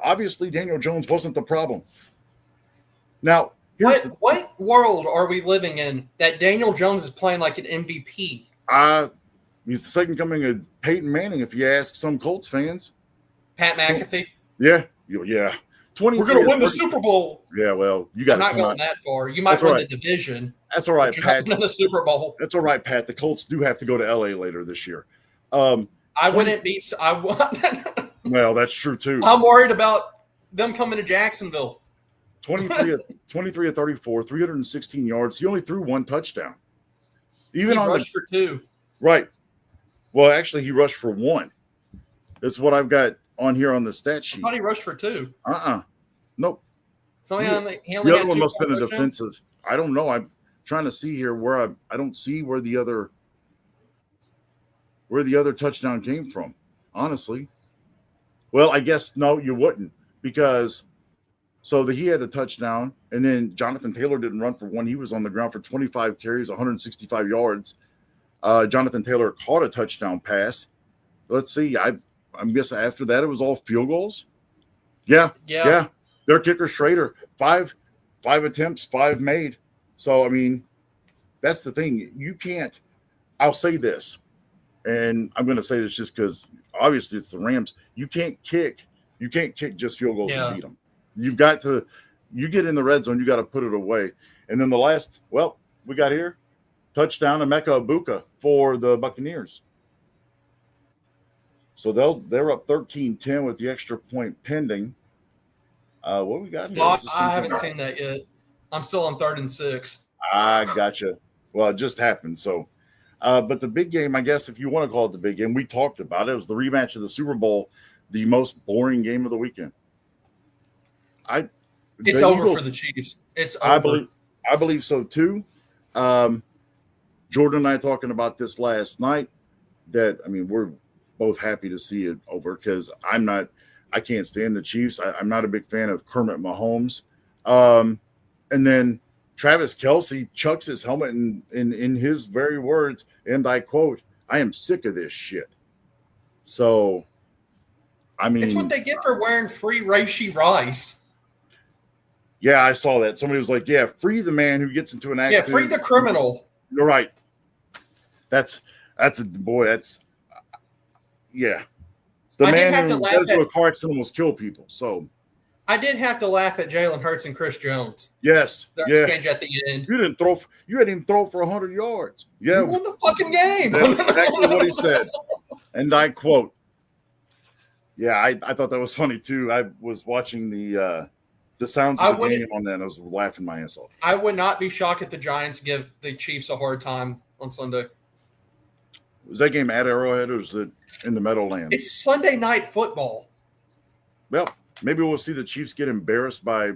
obviously Daniel Jones wasn't the problem. Now, what world are we living in that Daniel Jones is playing like an MVP? He's the second coming of Peyton Manning, if you ask some Colts fans. Pat McAfee? Yeah. We're going to win the Super Bowl. Yeah, well, you got to. I'm not going that far. You might win the division. That's all right, Pat. Win the Super Bowl. That's all right, Pat. The Colts do have to go to LA later this year. I wouldn't be. Well, that's true too. I'm worried about them coming to Jacksonville. 23 of 34, 316 yards. He only threw 1 touchdown. He rushed for 2. Right. Well, actually, he rushed for 1. That's what I've got on here on the stat sheet. I thought he rushed for 2. Nope. So he only the other one must have been a defensive. I don't know. I'm trying to see here where I don't see where the other touchdown came from, honestly. Well, I guess no, you wouldn't, because he had a touchdown, and then Jonathan Taylor didn't run for 1. He was on the ground for 25 carries, 165 yards. Jonathan Taylor caught a touchdown pass. Let's see. I'm guessing after that it was all field goals. Yeah. Their kicker Schrader, 5 attempts, 5 made. So I mean, that's the thing. You can't. I'll say this: and I'm going to say this just because obviously it's the Rams. You can't kick just field goals and beat them. You've got to, you get in the red zone, you got to put it away. And then the last, we got here, touchdown Emeka Ibuka for the Buccaneers. So they're up 13-10 with the extra point pending. What we got here? Well, I haven't seen that yet. I'm still on 3rd and 6. I gotcha. Well, it just happened. So, but the big game, I guess, if you want to call it the big game, we talked about it. It was the rematch of the Super Bowl, the most boring game of the weekend. It's over for the Chiefs. It's over. I believe so too. Jordan and I talking about this last night. We're both happy to see it over because I can't stand the Chiefs. I'm not a big fan of Kermit Mahomes. And then Travis Kelce chucks his helmet in his very words, and I quote, "I am sick of this shit." So, it's what they get for wearing free Raishi Rice. Yeah, I saw that. Somebody was like, "Yeah, free the man who gets into an accident." Yeah, free the criminal. You're right. That's yeah. The man who goes to a car accident almost kill people. So I did have to laugh at Jalen Hurts and Chris Jones. Yes. Their exchange at the end. You didn't even throw for 100 yards. Yeah. You won the fucking game. That's exactly what he said. And I quote. Yeah, I thought that was funny too. I was watching the sounds of the game on that, and I was laughing my ass off. I would not be shocked if the Giants give the Chiefs a hard time on Sunday. Was that game at Arrowhead or was it in the Meadowlands? It's Sunday night football. Well, maybe we'll see the Chiefs get embarrassed by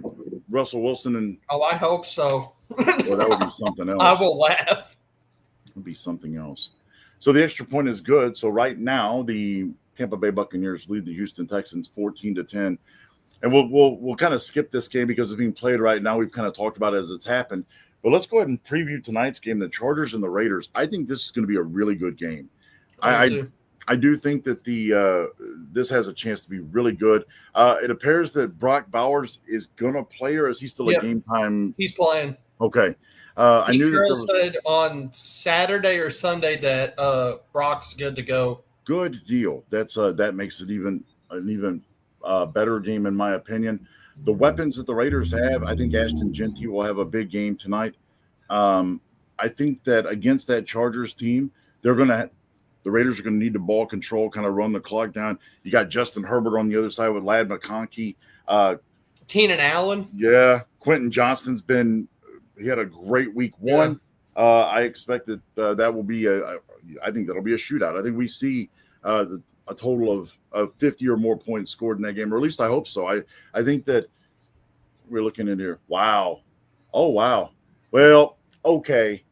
Russell Wilson and. Oh, I hope so. Well, that would be something else. I will laugh. It would be something else. So the extra point is good. So right now the Tampa Bay Buccaneers lead the Houston Texans 14-10. And we'll kind of skip this game because it's being played right now. We've kind of talked about it as it's happened. But let's go ahead and preview tonight's game, the Chargers and the Raiders. I think this is going to be a really good game. I do think that this has a chance to be really good. It appears that Brock Bowers is going to play, or is he still a game time? He's playing. Okay. I knew that said on Saturday or Sunday that Brock's good to go. Good deal. That makes it an even better game in my opinion. The weapons that the Raiders have, I think Ashton Genty will have a big game tonight. I think that against that Chargers team, the Raiders are going to need the ball control, kind of run the clock down. You got Justin Herbert on the other side with Ladd McConkey. Keenan Allen. Yeah. Quentin Johnston's he had a great week one. Yeah. I expect that will be I think that'll be a shootout. I think we see a total of 50 or more points scored in that game, or at least I hope so. I think that we're looking in here. Wow. Oh, wow. Well, okay.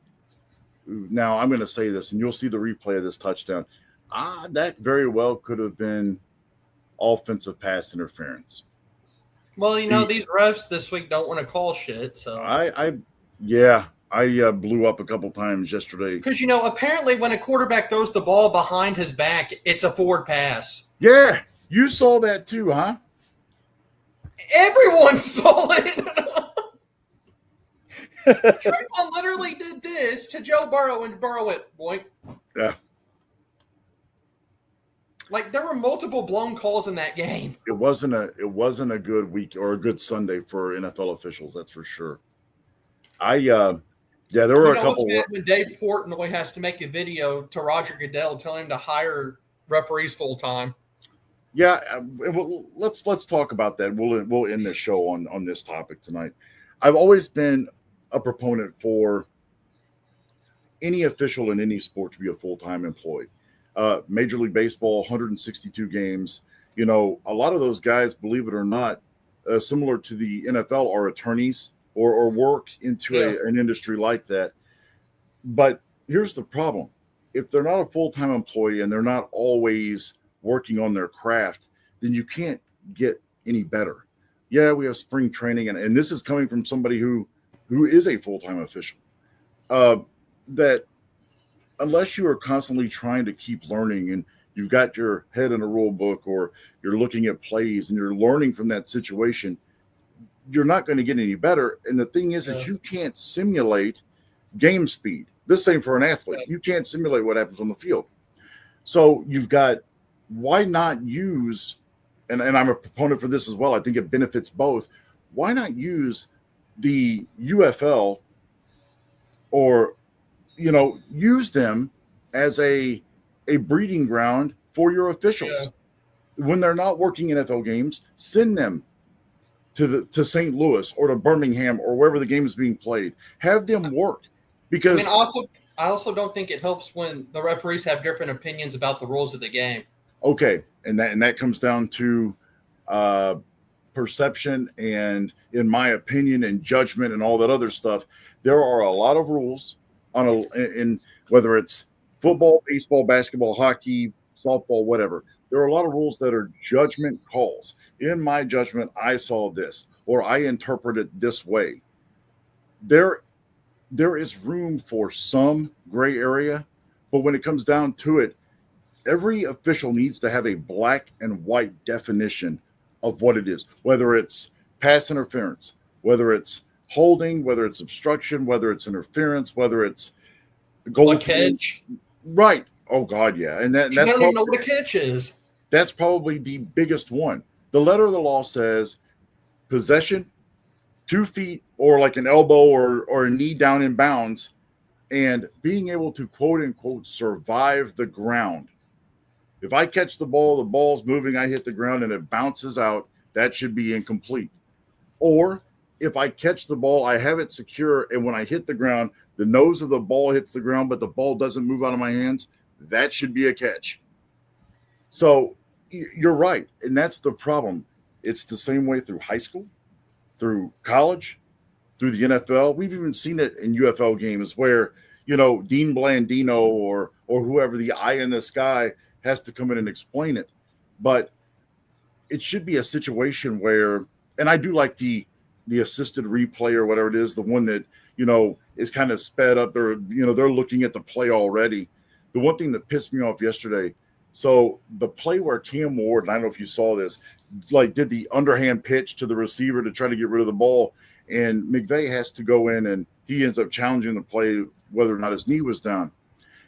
Now I'm going to say this, and you'll see the replay of this touchdown. That very well could have been offensive pass interference. Well, these refs this week don't want to call shit. So I blew up a couple times yesterday. Because, apparently when a quarterback throws the ball behind his back, it's a forward pass. Yeah, you saw that too, huh? Everyone saw it. Trayvon literally did this to Joe Burrow and Burrow it, boy. Yeah. Like there were multiple blown calls in that game. It wasn't a good week or a good Sunday for NFL officials, that's for sure. There were a couple. When Dave Portnoy has to make a video to Roger Goodell telling him to hire referees full time. Yeah, let's talk about that. We'll end this show on this topic tonight. I've always been a proponent for any official in any sport to be a full-time employee. Major League Baseball, 162 games. A lot of those guys, believe it or not, similar to the NFL, are attorneys or work into an industry like that. But here's the problem. If they're not a full-time employee and they're not always working on their craft, then you can't get any better. Yeah, we have spring training, and this is coming from somebody who is a full-time official. That unless you are constantly trying to keep learning and you've got your head in a rule book or you're looking at plays and you're learning from that situation, you're not going to get any better. And the thing is that you can't simulate game speed. This same for an athlete. You can't simulate what happens on the field. So you've got, why not use, and I'm a proponent for this as well. I think it benefits both. Why not use the UFL, or, use them as a breeding ground for your Yeah. officials? When they're not working NFL games, send them to St. Louis or to Birmingham or wherever the game is being played. Have them work, I mean, because I also don't think it helps when the referees have different opinions about the rules of the game. okay, and that comes down to uh, perception and, in my opinion, and judgment and all that other stuff. There are a lot of rules in whether it's football, baseball, basketball, hockey, softball, whatever. There are a lot of rules that are judgment calls. In my judgment, I saw this, or I interpret it this way. There there is room for some gray area, but when it comes down to it, every official needs to have a black and white definition of what it is, whether it's pass interference, whether it's holding, whether it's obstruction, whether it's interference, whether it's A goal. catch. Right. Oh God, yeah. And I don't even know what a catch is. that's probably the biggest one. The letter of the law says possession, 2 feet or like an elbow or a knee down in bounds, and being able to quote unquote survive the ground. If I catch the ball's moving, I hit the ground and it bounces out, that should be incomplete. Or if I catch the ball, I have it secure, and when I hit the ground, the nose of the ball hits the ground, but the ball doesn't move out of my hands, that should be a catch. So you're right. And that's the problem. It's the same way through high school, through college, through the NFL. We've even seen it in UFL games where, Dean Blandino or whoever, the eye in the sky, has to come in and explain it. But it should be a situation where, and I do like the assisted replay or whatever it is, the one that, is kind of sped up, or, they're looking at the play already. The one thing that pissed me off yesterday, so the play where Cam Ward, and I don't know if you saw this, like did the underhand pitch to the receiver to try to get rid of the ball, and McVay has to go in and he ends up challenging the play whether or not his knee was down.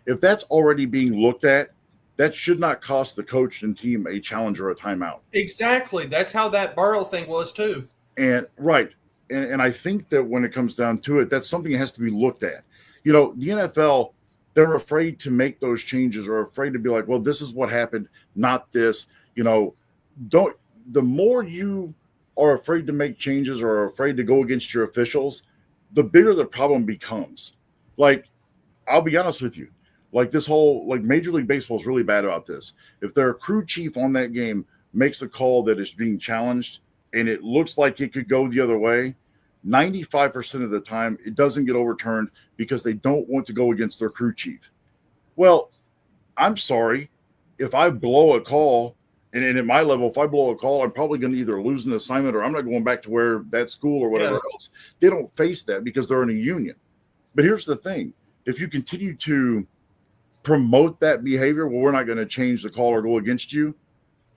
If that's already being looked at, that should not cost the coach and team a challenge or a timeout. Exactly. That's how that Burrow thing was too. And right. And I think that when it comes down to it, that's something that has to be looked at. The NFL, they're afraid to make those changes, or afraid to be like, well, this is what happened, not this. Don't. The more you are afraid to make changes or are afraid to go against your officials, the bigger the problem becomes. Like, I'll be honest with you. Like this whole, like Major League Baseball is really bad about this. If their crew chief on that game makes a call that is being challenged and it looks like it could go the other way, 95% of the time it doesn't get overturned because they don't want to go against their crew chief. Well, I'm sorry. If I blow a call, and at my level, if I blow a call, I'm probably going to either lose an assignment or I'm not going back to where that school or whatever else. They don't face that because they're in a union. But here's the thing. If you continue to promote that behavior, well, we're not going to change the call or go against you,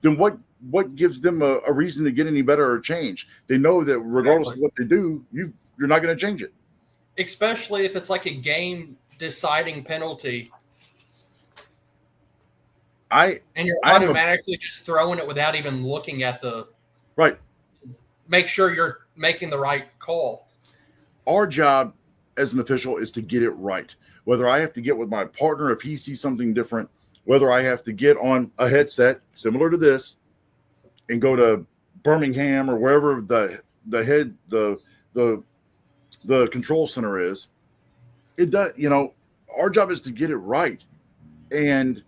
then what gives them a reason to get any better or change? They know that regardless of what they do, you're not going to change it. Especially if it's like a game deciding penalty. And you're automatically just throwing it without even looking at the right. Make sure you're making the right call. Our job as an official is to get it right. Whether I have to get with my partner if he sees something different, whether I have to get on a headset similar to this and go to Birmingham or wherever the control center is, it does. Our job is to get it right. And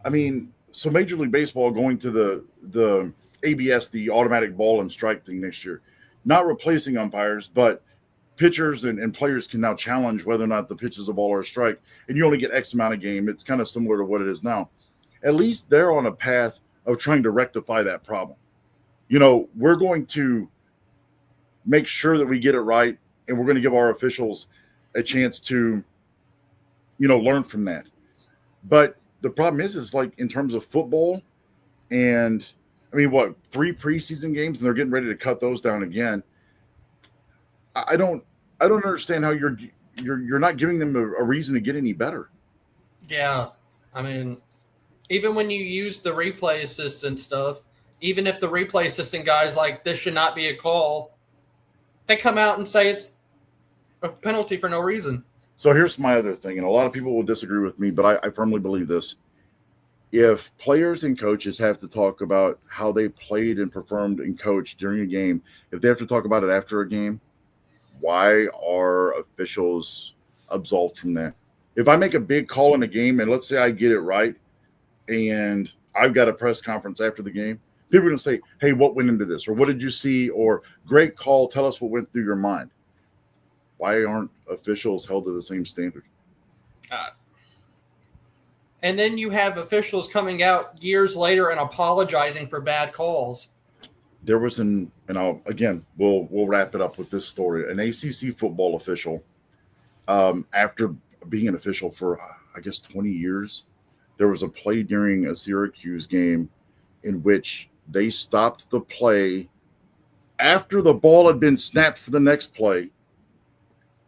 I mean, so Major League Baseball going to the ABS, the automatic ball and strike thing next year, not replacing umpires, but pitchers and players can now challenge whether or not the pitch is a ball or a strike, and you only get X amount of game. It's kind of similar to what it is now. At least they're on a path of trying to rectify that problem. We're going to make sure that we get it right, and we're going to give our officials a chance to, learn from that. But the problem is like in terms of football, and I mean, 3 preseason games, and they're getting ready to cut those down again. I don't understand how you're not giving them a reason to get any better. Yeah, I mean, even when you use the replay assistant stuff, even if the replay assistant guy's like, this should not be a call, they come out and say it's a penalty for no reason. So here's my other thing, and a lot of people will disagree with me, but I firmly believe this. If players and coaches have to talk about how they played and performed and coached during a game, if they have to talk about it after a game, why are officials absolved from that? If I make a big call in a game and let's say I get it right and I've got a press conference after the game, people are going to say, hey, what went into this? Or what did you see? Or great call. Tell us what went through your mind. Why aren't officials held to the same standard? And then you have officials coming out years later and apologizing for bad calls. There was we'll wrap it up with this story. An ACC football official, after being an official for, I guess, 20 years, there was a play during a Syracuse game in which they stopped the play after the ball had been snapped for the next play,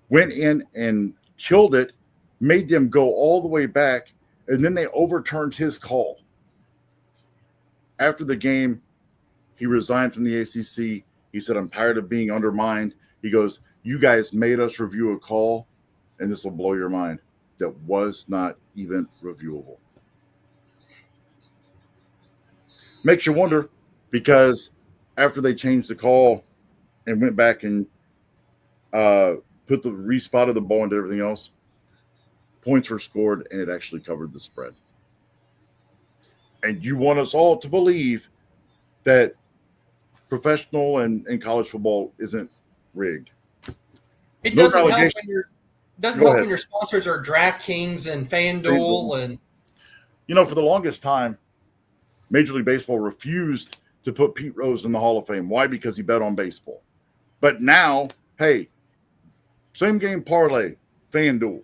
went in and killed it, made them go all the way back, and then they overturned his call. After the game, he resigned from the ACC. He said, I'm tired of being undermined. He goes, you guys made us review a call, and this will blow your mind, that was not even reviewable. Makes you wonder, because after they changed the call and went back and respotted the ball and everything else, points were scored, and it actually covered the spread. And you want us all to believe that professional and college football isn't rigged. It doesn't help when your sponsors are DraftKings and FanDuel. And for the longest time, Major League Baseball refused to put Pete Rose in the Hall of Fame. Why? Because he bet on baseball. But now, hey, same game parlay, FanDuel.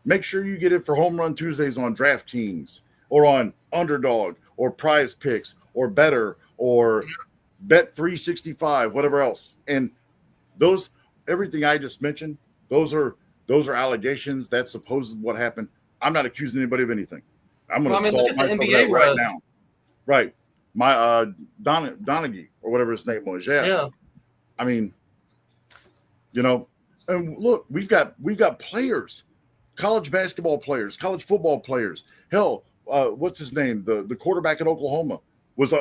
Make sure you get it for Home Run Tuesdays on DraftKings or on Underdog or Prize Picks or Better or Bet 365, whatever else. And everything I just mentioned, those are allegations. That's supposed what happened. I'm not accusing anybody of anything. I'm going to solve myself NBA right now. Right. My Donaghy or whatever his name was. Yeah. I mean, and look, we've got players, college basketball players, college football players. Hell, what's his name? The quarterback at Oklahoma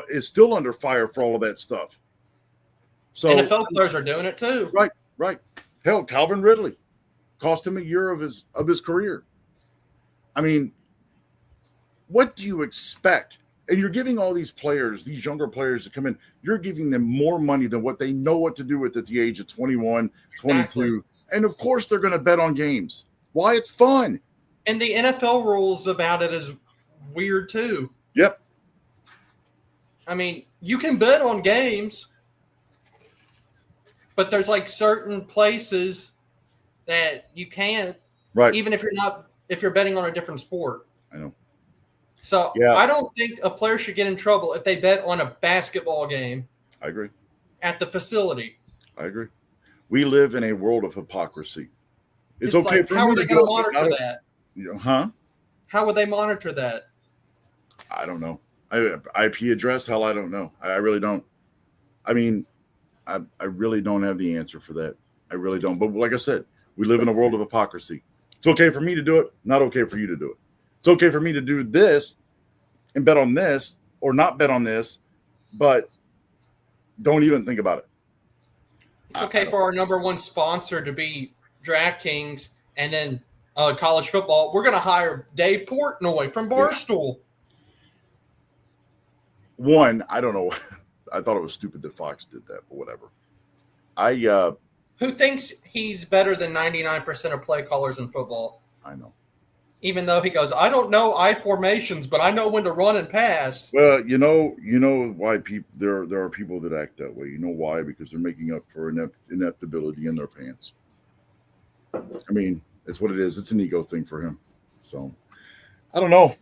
is still under fire for all of that stuff. So NFL players are doing it too. Right. Hell, Calvin Ridley cost him a year of his career. I mean, what do you expect? And you're giving all these players, these younger players that come in, you're giving them more money than what they know what to do with at the age of 21, 22. Exactly. And of course they're going to bet on games. Why? It's fun. And the NFL rules about it is weird too. Yep. I mean, you can bet on games, but there's like certain places that you can't. Right. Even if you're betting on a different sport. I know. So yeah. I don't think a player should get in trouble if they bet on a basketball game. I agree. At the facility. I agree. We live in a world of hypocrisy. It's okay like, for how me are they going to monitor that? Huh? How would they monitor that? I don't know. IP address? Hell, I don't know. I really don't. I mean, I really don't have the answer for that. I really don't. But like I said, we live in a world of hypocrisy. It's okay for me to do it, not okay for you to do it. It's okay for me to do this and bet on this or not bet on this, but don't even think about it. It's okay for our number one sponsor to be DraftKings and then college football. We're going to hire Dave Portnoy from Barstool. One, I don't know. I thought it was stupid that Fox did that, but whatever. Who thinks he's better than 99% of play callers in football? I know. Even though he goes, I don't know I formations, but I know when to run and pass. Well, you know why there are people that act that way. You know why? Because they're making up for ineptability in their pants. I mean, it's what it is. It's an ego thing for him. So, I don't know.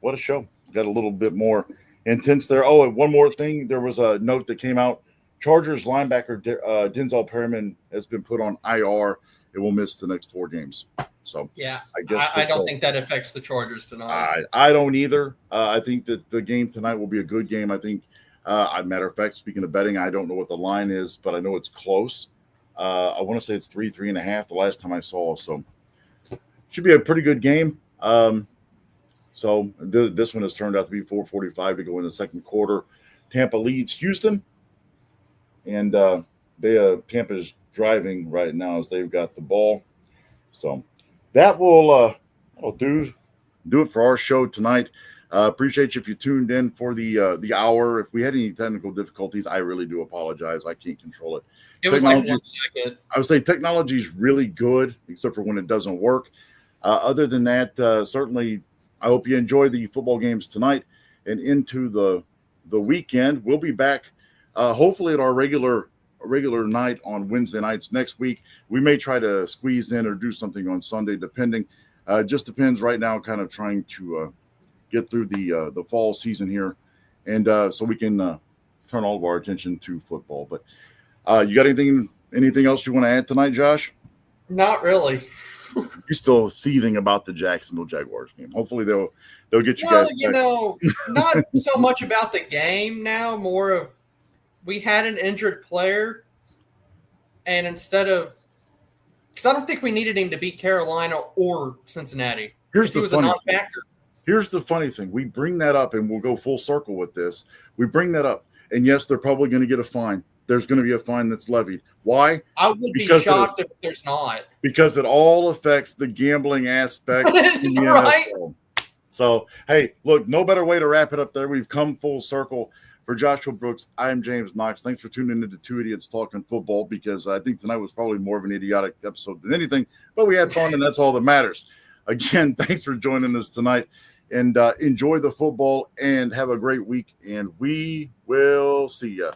What a show. Got a little bit more intense there. Oh, and one more thing. There was a note that came out. Chargers linebacker Denzel Perryman has been put on IR. It will miss the next 4 games. So Yeah, I guess I don't think that affects the Chargers tonight. I don't either. I think that the game tonight will be a good game. I think, matter of fact, speaking of betting, I don't know what the line is, but I know it's close. I want to say it's 3.5 the last time I saw. So should be a pretty good game. So this one has turned out to be 4:45 to go in the second quarter. Tampa leads Houston, and Tampa is driving right now as they've got the ball. So that will do it for our show tonight. Appreciate you if you tuned in for the hour. If we had any technical difficulties, I really do apologize. I can't control it. It was like 1 second. I would say technology is really good, except for when it doesn't work. Other than that, certainly, I hope you enjoy the football games tonight and into the weekend. We'll be back, hopefully, at our regular night on Wednesday nights next week. We may try to squeeze in or do something on Sunday, depending. Just depends right now. Kind of trying to get through the fall season here, and so we can turn all of our attention to football. But you got anything else you want to add tonight, Josh? Not really. You're still seething about the Jacksonville Jaguars game. Hopefully they'll get you well, guys. You know, not so much about the game now, more of we had an injured player, and instead of because I don't think we needed him to beat Carolina or Cincinnati. He was a non-factor. Here's the funny thing. We bring that up, and we'll go full circle with this. We bring that up, and yes, they're probably going to get a fine. There's going to be a fine that's levied. Why? I would be shocked if there's not. Because it all affects the gambling aspect in the right? NFL. So, hey, look, no better way to wrap it up there. We've come full circle. For Joshua Brooks, I'm James Knox. Thanks for tuning into Two Idiots Talking Football, because I think tonight was probably more of an idiotic episode than anything, but we had fun, and that's all that matters. Again, thanks for joining us tonight, and enjoy the football, and have a great week, and we will see you.